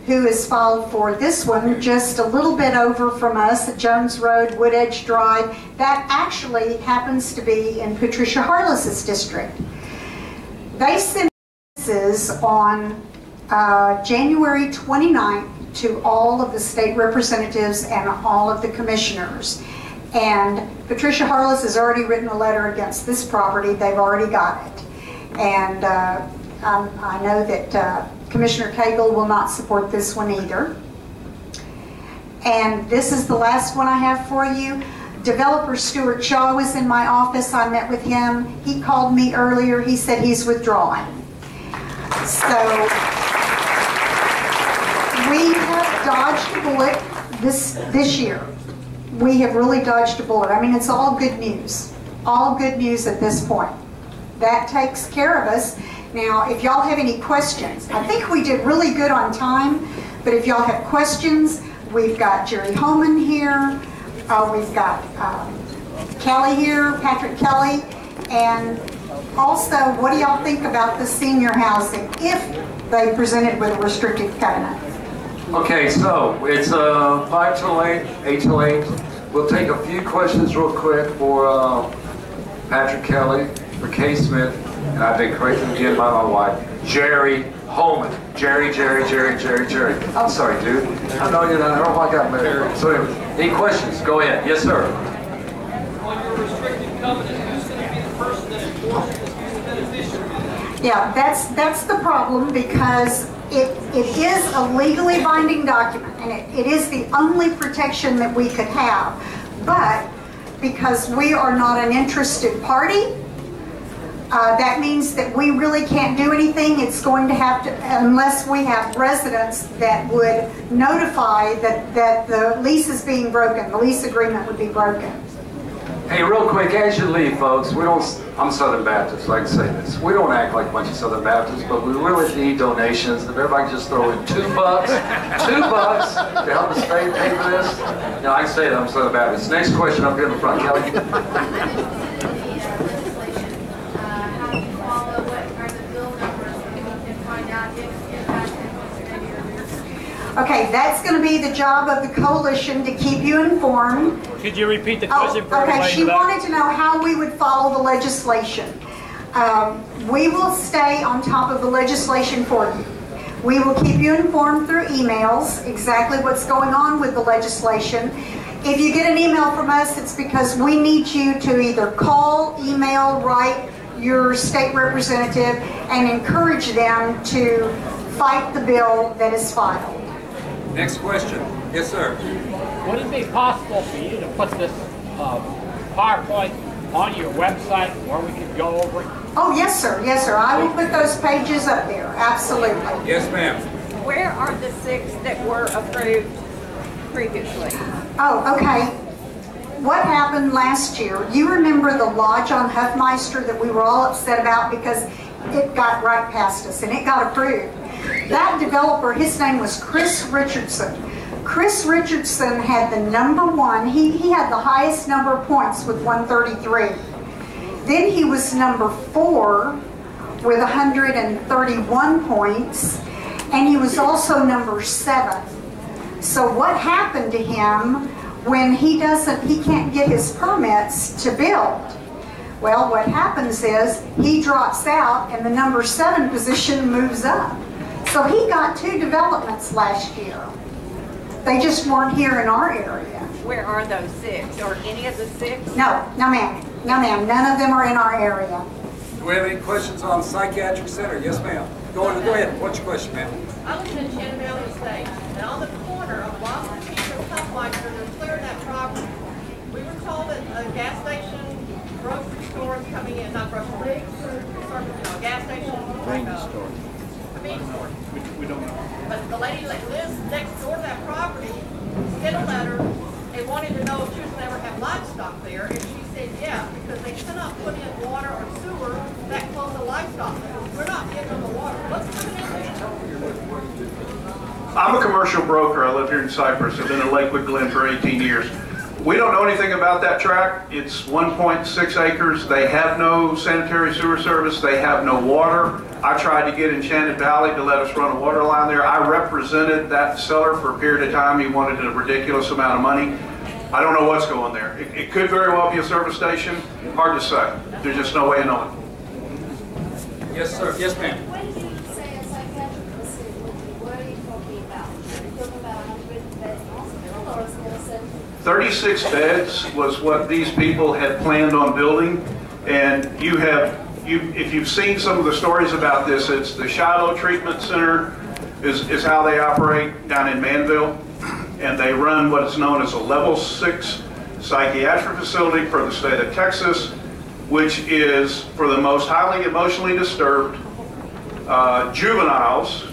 who has filed for this one just a little bit over from us at Jones Road, Wood Edge Drive. That actually happens to be in Patricia Harless's district. They sent notices on January 29th to all of the state representatives and all of the commissioners. And Patricia Harless has already written a letter against this property. They've already got it. And I know that Commissioner Cagle will not support this one either. And this is the last one I have for you. Developer Stuart Shaw was in my office. I met with him. He called me earlier. He said he's withdrawing. So we have dodged a bullet this year. We have really dodged a bullet. I mean, it's all good news. All good news at this point. That takes care of us. Now, if y'all have any questions, I think we did really good on time, but if y'all have questions, we've got Jerry Holman here, we've got Kelly here, Patrick Kelly, and also, what do y'all think about the senior housing if they presented with a restricted covenant? Okay, so it's 5 till 8, 8 till 8. We'll take a few questions real quick for Patrick Kelly, for Kay Smith, and I've been corrected again by my wife, Jerry Holman. Jerry. I'm sorry, dude. I know you're not. I don't know if I got married. So anyway, any questions? Go ahead. Yes, sir. On your restricted covenant, who's going to be the person that enforces it? Who's the beneficiary? Yeah, that's the problem, because it is a legally binding document, and it is the only protection that we could have. But because we are not an interested party, that means that we really can't do anything. It's going to have to, unless we have residents that would notify that the lease is being broken, the lease agreement would be broken. Hey, real quick, as you leave, folks, we don't, I'm Southern Baptist, like to say this. We don't act like a bunch of Southern Baptists, but we really need donations. If everybody can just throw in $2 to help us pay for this, you know, I can say that I'm Southern Baptist. Next question up here in the front, Kelly. Okay, that's going to be the job of the coalition to keep you informed. Could you repeat the question for okay, everybody? she wanted to know how we would follow the legislation. We will stay on top of the legislation for you. We will keep you informed through emails, exactly what's going on with the legislation. If you get an email from us, it's because we need you to either call, email, write your state representative and encourage them to fight the bill that is filed. Next question. Yes, sir. Would it be possible for you to put this PowerPoint on your website where we could go over it? Oh, yes, sir. Yes, sir. I will put those pages up there. Absolutely. Yes, ma'am. Where are the 6 that were approved previously? Oh, okay. What happened last year? You remember the lodge on Huffmeister that we were all upset about because it got right past us and it got approved. That developer, his name was Chris Richardson. Chris Richardson had the #1. He had the highest number of points with 133. Then he was #4 with 131 points. And he was also #7. So what happened to him when he can't get his permits to build? Well, what happens is he drops out and the #7 position moves up. So he got 2 developments last year. They just weren't here in our area. Where are those 6? Or any of the 6? No, no ma'am. No ma'am. None of them are in our area. Do we have any questions on psychiatric center? Yes, ma'am. Go ahead. What's your question, ma'am? I live in Shannon Valley Estates, and on the corner of Boston Beach and Huffmeister, they're clearing that property. We were told that a gas station, grocery store is coming in, not grocery, a gas station, like a convenience store. We don't know. But the lady that lives next door to that property sent a letter and wanted to know if she was going to ever have livestock there, and she said yeah, because they cannot put in water or sewer that close to livestock. We're not getting them the water. What's coming in there? I'm a commercial broker. I live here in Cypress. I've been in Lakewood Glen for 18 years. We don't know anything about that tract. It's 1.6 acres. They have no sanitary sewer service. They have no water. I tried to get Enchanted Valley to let us run a water line there. I represented that seller for a period of time. He wanted a ridiculous amount of money. I don't know what's going there. It could very well be a service station. Hard to say. There's just no way of knowing. Yes, sir. Yes, ma'am. When you say a psychiatric facility, what are you talking about? Are you talking about 100 beds hospital or is it 36 beds was what these people had planned on building, and you have if you've seen some of the stories about this, it's the Shiloh Treatment Center is how they operate down in Manville, and they run what is known as a level 6 psychiatric facility for the state of Texas, which is for the most highly emotionally disturbed juveniles,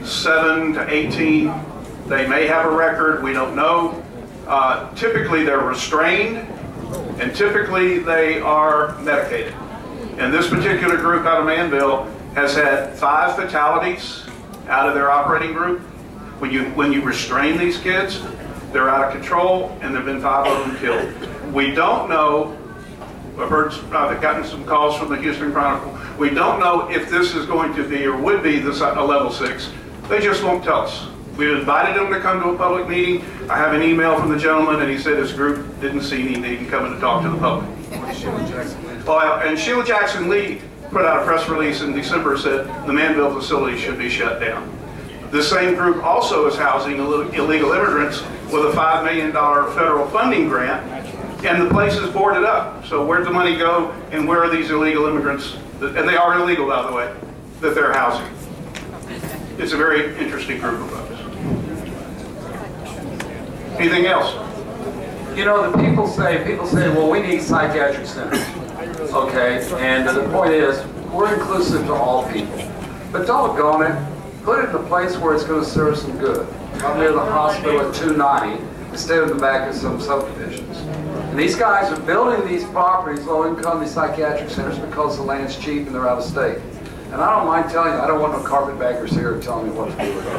7 to 18. They may have a record, we don't know. Typically they're restrained, and typically they are medicated. And this particular group out of Manville has had 5 fatalities out of their operating group. When you restrain these kids, they're out of control, and there have been 5 of them killed. We don't know, I've gotten some calls from the Houston Chronicle, we don't know if this is going to be or would be this a level 6. They just won't tell us. We've invited them to come to a public meeting. I have an email from the gentleman, and he said his group didn't see any need in coming to talk to the public. And Sheila Jackson Lee put out a press release in December, said the Manville facility should be shut down. The same group also is housing illegal immigrants with a $5 million federal funding grant, and the place is boarded up. So where'd the money go, and where are these illegal immigrants, and they are illegal, by the way, that they're housing? It's a very interesting group of folks. Anything else? You know, the people say, well, we need psychiatric centers. Okay, and the point is, we're inclusive to all people. But doggone it, put it in a place where it's going to serve some good. Up near the hospital at 290, instead of the back of some subdivisions. And these guys are building these properties, low-income, these psychiatric centers, because the land's cheap and they're out of state. And I don't mind telling you, I don't want no carpetbaggers here telling me what to do with those.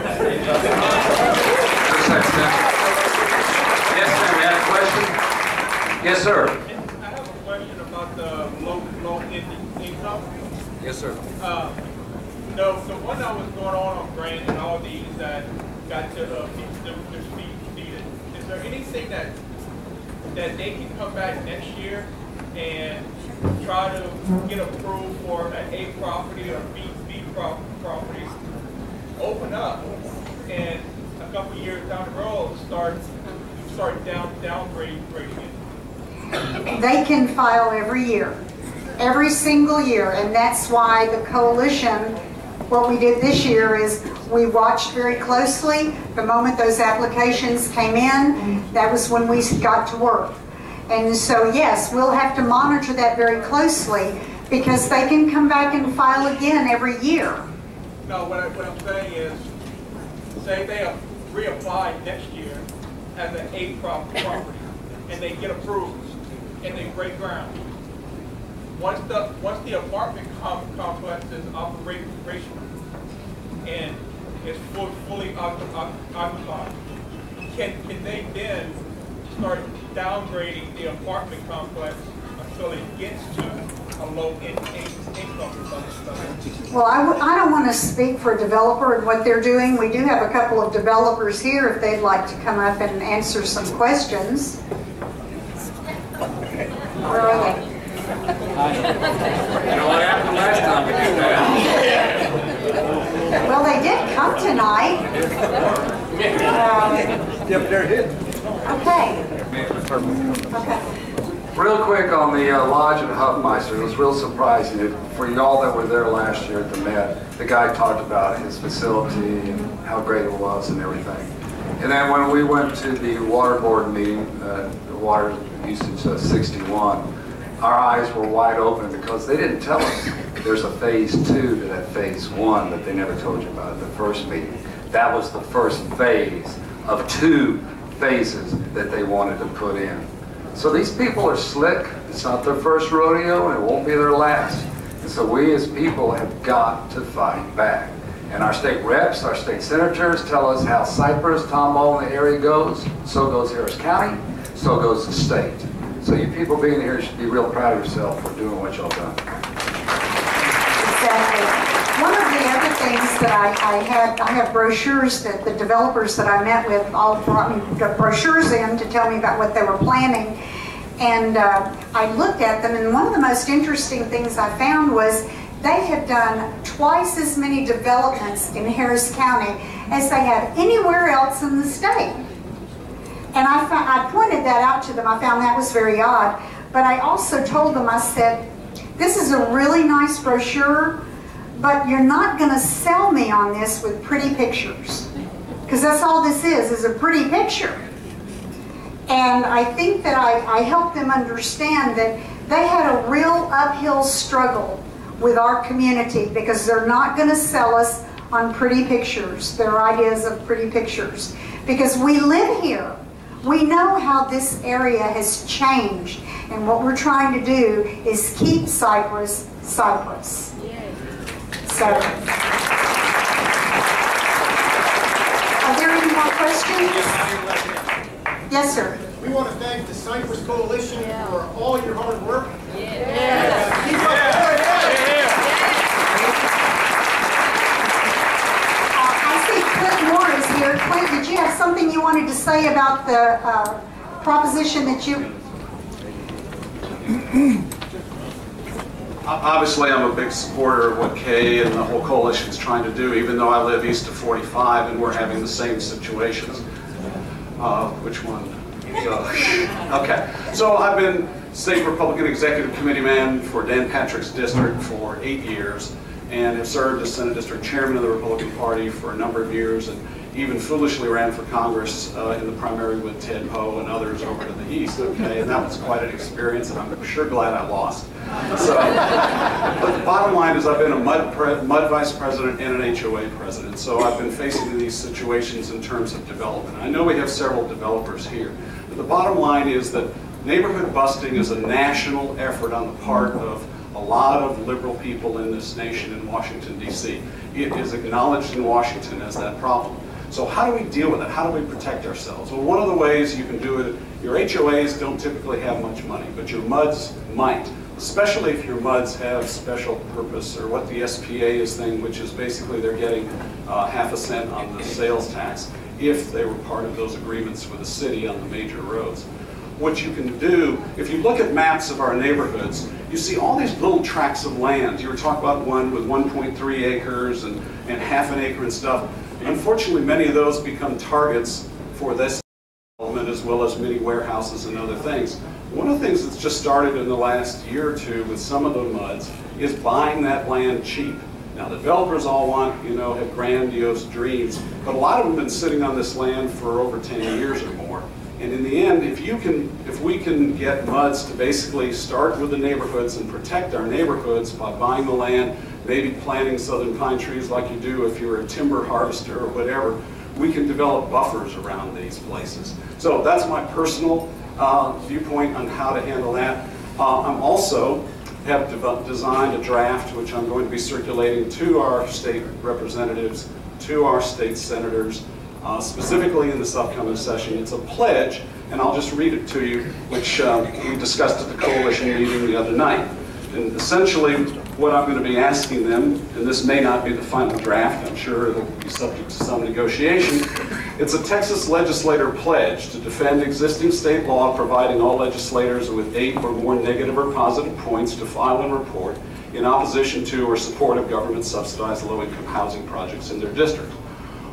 Yes, ma'am, you have a question? Yes, sir. I have a question about the low income. Yes, sir. The one that was going on Grant and all these that got to their feet needed, is there anything that they can come back next year and try to get approved for an A property or B properties, open up, and a couple years down the road start downgrading it? They can file every year, every single year, and that's why the coalition, what we did this year is we watched very closely the moment those applications came in. That was when we got to work. And so yes, we'll have to monitor that very closely, because they can come back and file again every year. No, what I'm saying is, say they reapply next year as an A property, and they get approved, and they break ground. Once the apartment complex is operational and is fully occupied, can they then start downgrading the apartment complex until it gets to a low income level? Well, I don't want to speak for a developer and what they're doing. We do have a couple of developers here if they'd like to come up and answer some questions. Where are they? You know what happened last time we did that? Well, they did come tonight. Yep, they're here. Okay. Okay. Real quick on the lodge at Huffmeister, it was real surprising. For y'all that were there last year at the Met, the guy talked about his facility and how great it was and everything. And then when we went to the water board meeting, the water usage 61, our eyes were wide open because they didn't tell us there's a phase 2 to that phase 1 that they never told you about at the first meeting. That was the first phase of 2 phases that they wanted to put in. So these people are slick. It's not their first rodeo, and it won't be their last. And so we as people have got to fight back. And our state reps, our state senators tell us how Cypress, Tomball, and the area goes. So goes Harris County. So goes the state. So you people being here should be real proud of yourself for doing what y'all done. Exactly. One of the other things that I have brochures that the developers that I met with all brought me brochures in to tell me about what they were planning. And I looked at them, and one of the most interesting things I found was they had done twice as many developments in Harris County as they had anywhere else in the state. And I pointed that out to them. I found that was very odd. But I also told them, I said, This is a really nice brochure, but you're not going to sell me on this with pretty pictures. Because that's all this is a pretty picture. And I think that I helped them understand that they had a real uphill struggle with our community because they're not going to sell us on pretty pictures, their ideas of pretty pictures. Because we live here. We know how this area has changed. And what we're trying to do is keep Cypress, Cypress. So, are there any more questions? Yes, sir. We want to thank the Cypress Coalition for all your hard work. I see Clint Moore is here. Clint, did you have something you wanted to say about the proposition that you... Obviously, I'm a big supporter of what Kay and the whole coalition is trying to do, even though I live east of 45 and we're having the same situations. Which one? Okay. So I've been State Republican Executive Committee man for Dan Patrick's district for 8 years and have served as Senate District Chairman of the Republican Party for a number of years and even foolishly ran for Congress in the primary with Ted Poe and others over to the east, okay? And that was quite an experience, and I'm sure glad I lost. So, but the bottom line is I've been a MUD Vice President and an HOA President, so I've been facing these situations in terms of development. I know we have several developers here, but the bottom line is that neighborhood busting is a national effort on the part of a lot of liberal people in this nation in Washington, D.C. It is acknowledged in Washington as that problem. So how do we deal with it? How do we protect ourselves? Well, one of the ways you can do it, your HOAs don't typically have much money, but your MUDs might, especially if your MUDs have special purpose, or what the SPA is thing, which is basically they're getting half a cent on the sales tax if they were part of those agreements with the city on the major roads. What you can do, if you look at maps of our neighborhoods, you see all these little tracts of land. You were talking about one with 1.3 acres and half an acre and stuff. Unfortunately, many of those become targets for this development as well as many warehouses and other things. One of the things that's just started in the last year or two with some of the MUDs is buying that land cheap. Now, the developers all want, you know, have grandiose dreams, but a lot of them have been sitting on this land for over 10 years or more. And in the end, if we can get MUDs to basically start with the neighborhoods and protect our neighborhoods by buying the land, maybe planting southern pine trees like you do if you're a timber harvester or whatever, we can develop buffers around these places. So that's my personal viewpoint on how to handle that. I'm also have designed a draft which I'm going to be circulating to our state representatives, to our state senators, specifically in this upcoming session. It's a pledge, and I'll just read it to you, which we discussed at the coalition meeting the other night. And essentially, what I'm going to be asking them, and this may not be the final draft, I'm sure it'll be subject to some negotiation, it's a Texas legislator pledge to defend existing state law providing all legislators with 8 or more negative or positive points to file and report in opposition to or support of government-subsidized low-income housing projects in their district.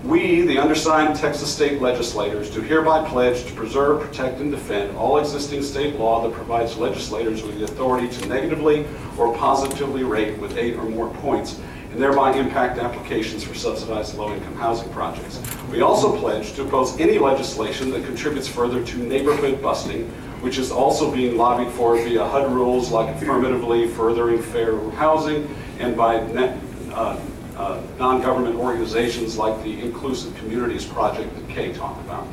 We, the undersigned Texas state legislators, do hereby pledge to preserve, protect, and defend all existing state law that provides legislators with the authority to negatively or positively rate with 8 or more points and thereby impact applications for subsidized low-income housing projects. We also pledge to oppose any legislation that contributes further to neighborhood busting, which is also being lobbied for via HUD rules like affirmatively furthering fair housing and by non-government organizations like the Inclusive Communities Project that Kay talked about.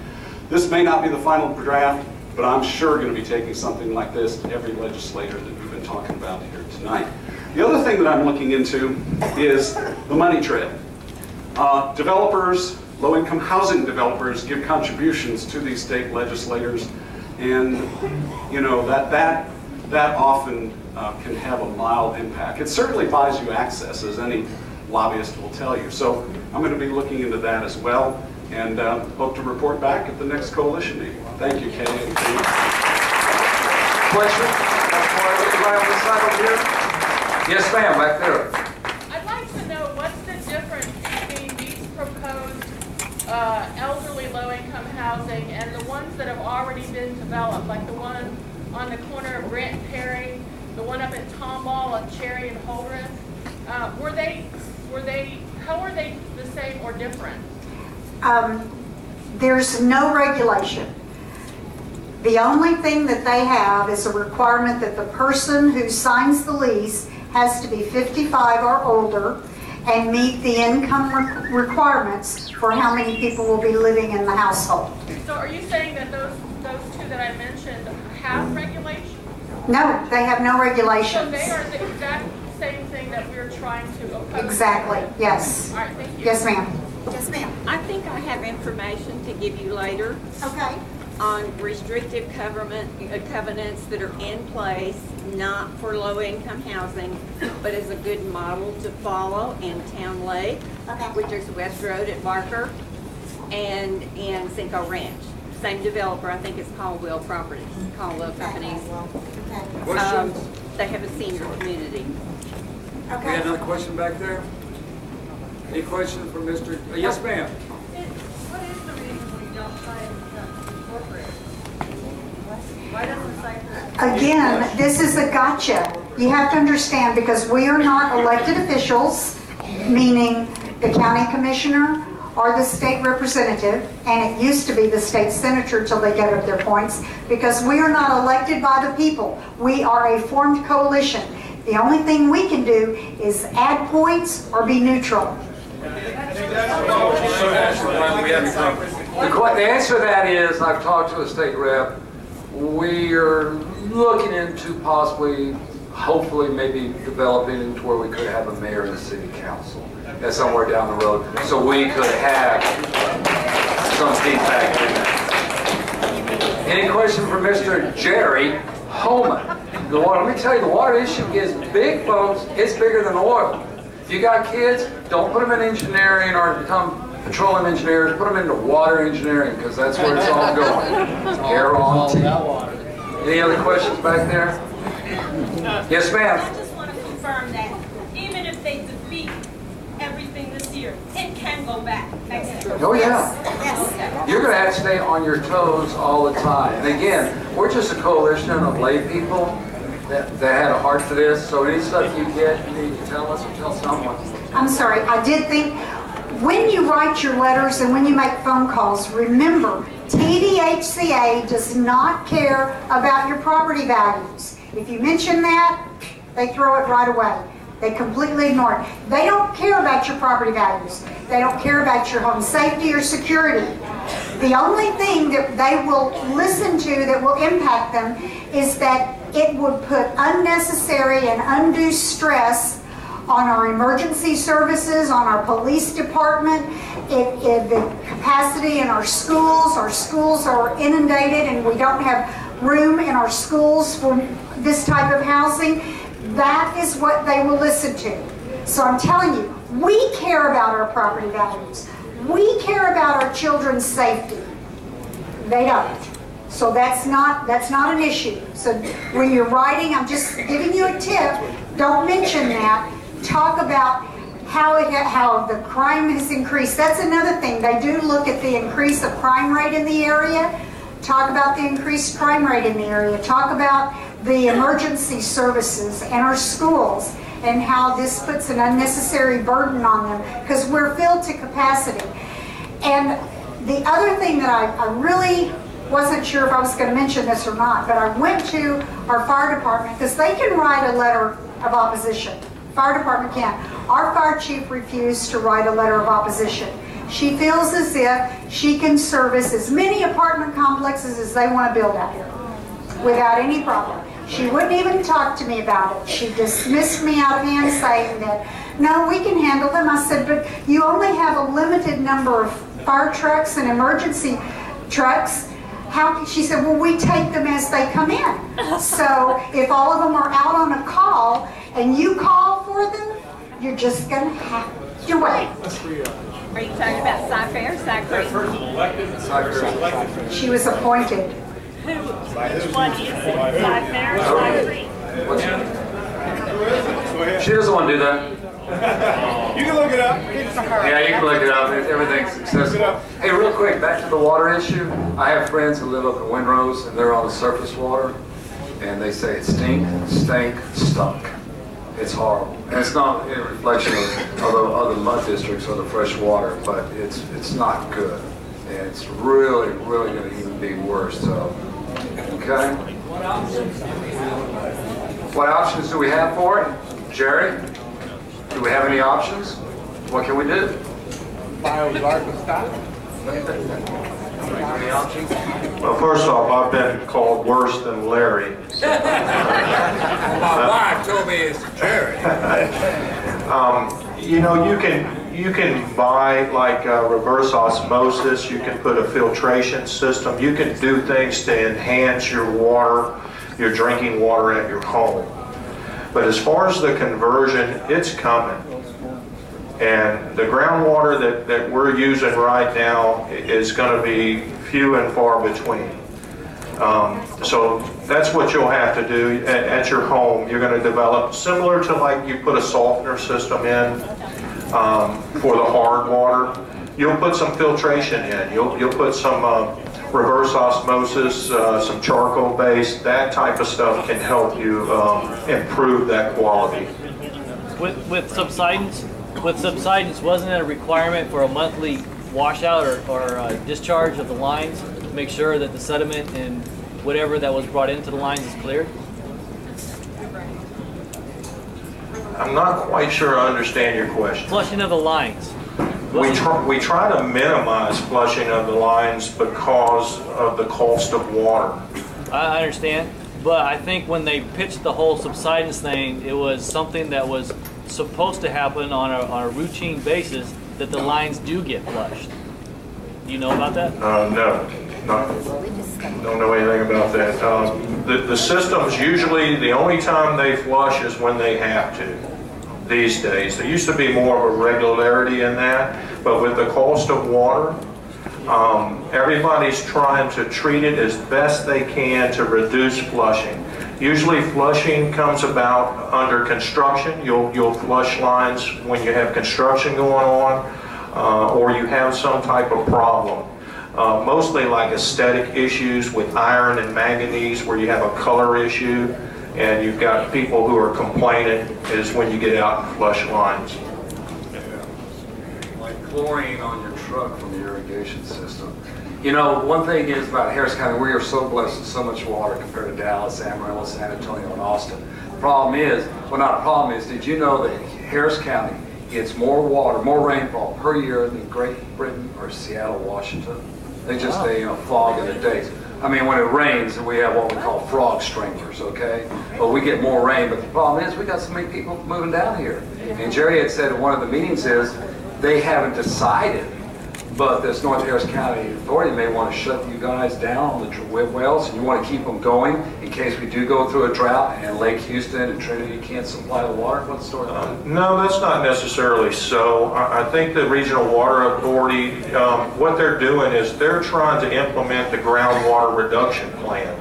This may not be the final draft, but I'm sure going to be taking something like this to every legislator that we've been talking about here tonight. The other thing that I'm looking into is the money trail. Developers, low-income housing developers, give contributions to these state legislators, and you know that often can have a mild impact. It certainly buys you access, as any lobbyist will tell you. So I'm going to be looking into that as well, and hope to report back at the next coalition meeting. Thank you, Kay. Question? Right on the side over here. Yes, ma'am, back there. I'd like to know what's the difference between these proposed elderly low-income housing and the ones that have already been developed, like the one on the corner of Grant and Perry the one up in Tomball on Cherry and Holdren, how are they the same or different? There's no regulation. The only thing that they have is a requirement that the person who signs the lease has to be 55 or older and meet the income requirements for how many people will be living in the household. So are you saying that those two that I mentioned have regulations? No, they have no So regulations. they are the exact same thing that we're trying to oppose? Exactly, yes. All right, thank you. Yes, ma'am. Yes, ma'am. I think I have information to give you later Okay. on restrictive covenants that are in place, not for low-income housing, but as a good model to follow in Town Lake, which is West Road at Barker, and in Cinco Ranch. Same developer, I think it's Caldwell Properties, Caldwell Companies. Questions? They have a senior community. We got another question back there? Any question for Mr.? Yes, ma'am. What is the reason we don't try and incorporate? Why doesn't Cypress? Again, this is a gotcha. You have to understand, because we are not elected officials, meaning the county commissioner or the state representative, and it used to be the state senator till they gave up their points, because we are not elected by the people. We are a formed coalition. The only thing we can do is add points or be neutral. The answer to that is, I've talked to a state rep. We're looking into possibly, hopefully, maybe developing into where we could have a mayor and a city council. That's somewhere down the road, so we could have some feedback in that. Any question for Mr. Jerry Holman? Let me tell you, the water issue is big, folks. It's bigger than oil. If you got kids, don't put them in engineering or become petroleum engineers. Put them into water engineering, because that's where it's all going. Guaranteed. Any other questions back there? Yes, ma'am. I just want to confirm that even if they defeat everything this year, it can go back next year. Oh, yeah. Yes. You're going to have to stay on your toes all the time. And again, we're just a coalition of lay people that had a heart for this. So any stuff you get, you need to tell us or tell someone. I'm sorry, I did think, when you write your letters and when you make phone calls, remember, TDHCA does not care about your property values. If you mention that, they throw it right away. They completely ignore it. They don't care about your property values. They don't care about your home safety or security. The only thing that they will listen to that will impact them is that it would put unnecessary and undue stress on our emergency services, on our police department, the capacity in our schools. Our schools are inundated and we don't have room in our schools for this type of housing. That is what they will listen to. So I'm telling you, we care about our property values. We care about our children's safety. They don't. So that's not an issue. So when you're writing, I'm just giving you a tip. Don't mention that. Talk about how the crime has increased. That's another thing. They do look at the increase of crime rate in the area. Talk about the increased crime rate in the area. Talk about the emergency services and our schools and how this puts an unnecessary burden on them because we're filled to capacity. And the other thing that I really wasn't sure if I was going to mention this or not, but I went to our fire department because they can write a letter of opposition. Fire department can. Our fire chief refused to write a letter of opposition. She feels as if she can service as many apartment complexes as they want to build out here without any problem. She wouldn't even talk to me about it. She dismissed me out of hand saying that, no, we can handle them. I said, but you only have a limited number of fire trucks and emergency trucks. She said, well, we take them as they come in. So if all of them are out on a call and you call for them, you're just going to have to wait. Are you talking about Cypress? That person elected? Cypress. She was appointed. Which one is it? Cypress or Cypress? She doesn't want to do that. You can look it up. Yeah, you can look it up. Everything's accessible. Hey, real quick, back to the water issue. I have friends who live up in Windrose, and they're on the surface water. and they say it stunk. It's horrible. And it's not a reflection of other mud districts or the fresh water, but it's not good. And it's really, really going to even be worse. So, okay. What options do we have for it? Jerry? Do we have any options? What can we do? Any options? Well, first off, I've been called worse than Larry. My wife told me it's Jerry. You know, you can buy like reverse osmosis. You can put a filtration system. You can do things to enhance your water, your drinking water at your home. But as far as the conversion, it's coming. And the groundwater that we're using right now is going to be few and far between. So that's what you'll have to do at your home. You're going to develop, similar to like you put a softener system in for the hard water. You'll put some filtration in. You'll put some reverse osmosis, some charcoal based, that type of stuff can help you improve that quality. With subsidence, wasn't it a requirement for a monthly washout or discharge of the lines to make sure that the sediment and whatever that was brought into the lines is cleared? I'm not quite sure I understand your question. Flushing of the lines. We try to minimize flushing of the lines because of the cost of water. I understand, but I think when they pitched the whole subsidence thing, it was something that was supposed to happen on a routine basis, that the lines do get flushed. Do you know about that? No. Don't know anything about that. The systems usually, the only time they flush is when they have to these days. There used to be more of a regularity in that, but with the cost of water, everybody's trying to treat it as best they can to reduce flushing. Usually flushing comes about under construction. You'll flush lines when you have construction going on, or you have some type of problem. Mostly like aesthetic issues with iron and manganese, where you have a color issue and you've got people who are complaining, is when you get out and flush lines. Like chlorine on your truck from the irrigation system. You know, one thing is about Harris County, we are so blessed with so much water compared to Dallas, Amarillo, San Antonio, and Austin. The problem is, well, not a problem is, did you know that Harris County gets more water, more rainfall per year than Great Britain or Seattle, Washington? They just stay in a fog in the days. I mean, when it rains, we have what we call frog sprinklers, okay? But we get more rain, but the problem is we got so many people moving down here. And Jerry had said at one of the meetings is, they haven't decided, but this North Harris County Authority may want to shut you guys down on the wells, and you want to keep them going in case we do go through a drought and Lake Houston and Trinity can't supply the water. What's the story about it? No, that's not necessarily so. I think the Regional Water Authority, what they're doing is they're trying to implement the groundwater reduction plan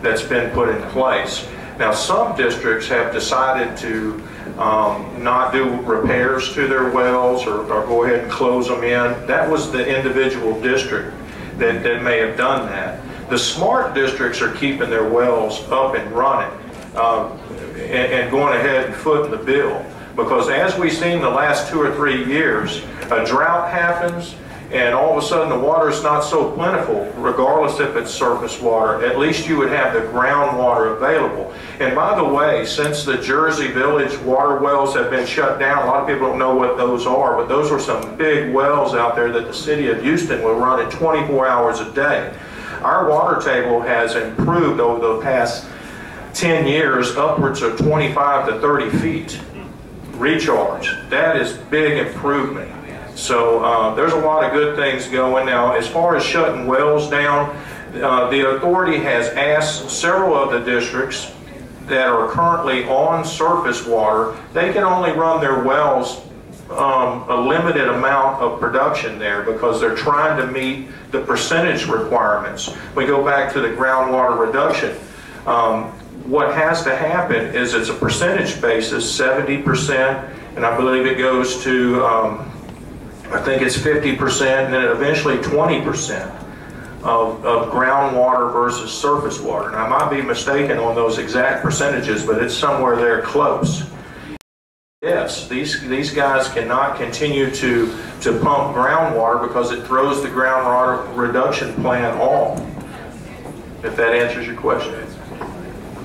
that's been put in place. Now, some districts have decided to not do repairs to their wells or go ahead and close them in. That was the individual district that may have done that. The smart districts are keeping their wells up and running and going ahead and footing the bill. Because as we've seen the last 2 or 3 years, a drought happens and all of a sudden the water is not so plentiful, regardless if it's surface water. At least you would have the groundwater available. And by the way, since the Jersey Village water wells have been shut down, a lot of people don't know what those are, but those were some big wells out there that the city of Houston will run at 24 hours a day. Our water table has improved over the past 10 years, upwards of 25 to 30 feet recharge. That is big improvement. So there's a lot of good things going. Now, as far as shutting wells down, the authority has asked several of the districts that are currently on surface water, they can only run their wells a limited amount of production there because they're trying to meet the percentage requirements. We go back to the groundwater reduction. What has to happen is it's a percentage basis, 70%, and I believe it goes to I think it's 50%, and then eventually 20%. of groundwater versus surface water. Now, I might be mistaken on those exact percentages, but it's somewhere there close. Yes, these guys cannot continue to pump groundwater because it throws the groundwater reduction plan off, if that answers your question.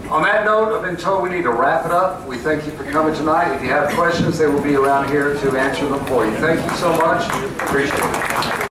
On that note, I've been told we need to wrap it up. We thank you for coming tonight. If you have questions, they will be around here to answer them for you. Thank you so much. Appreciate it.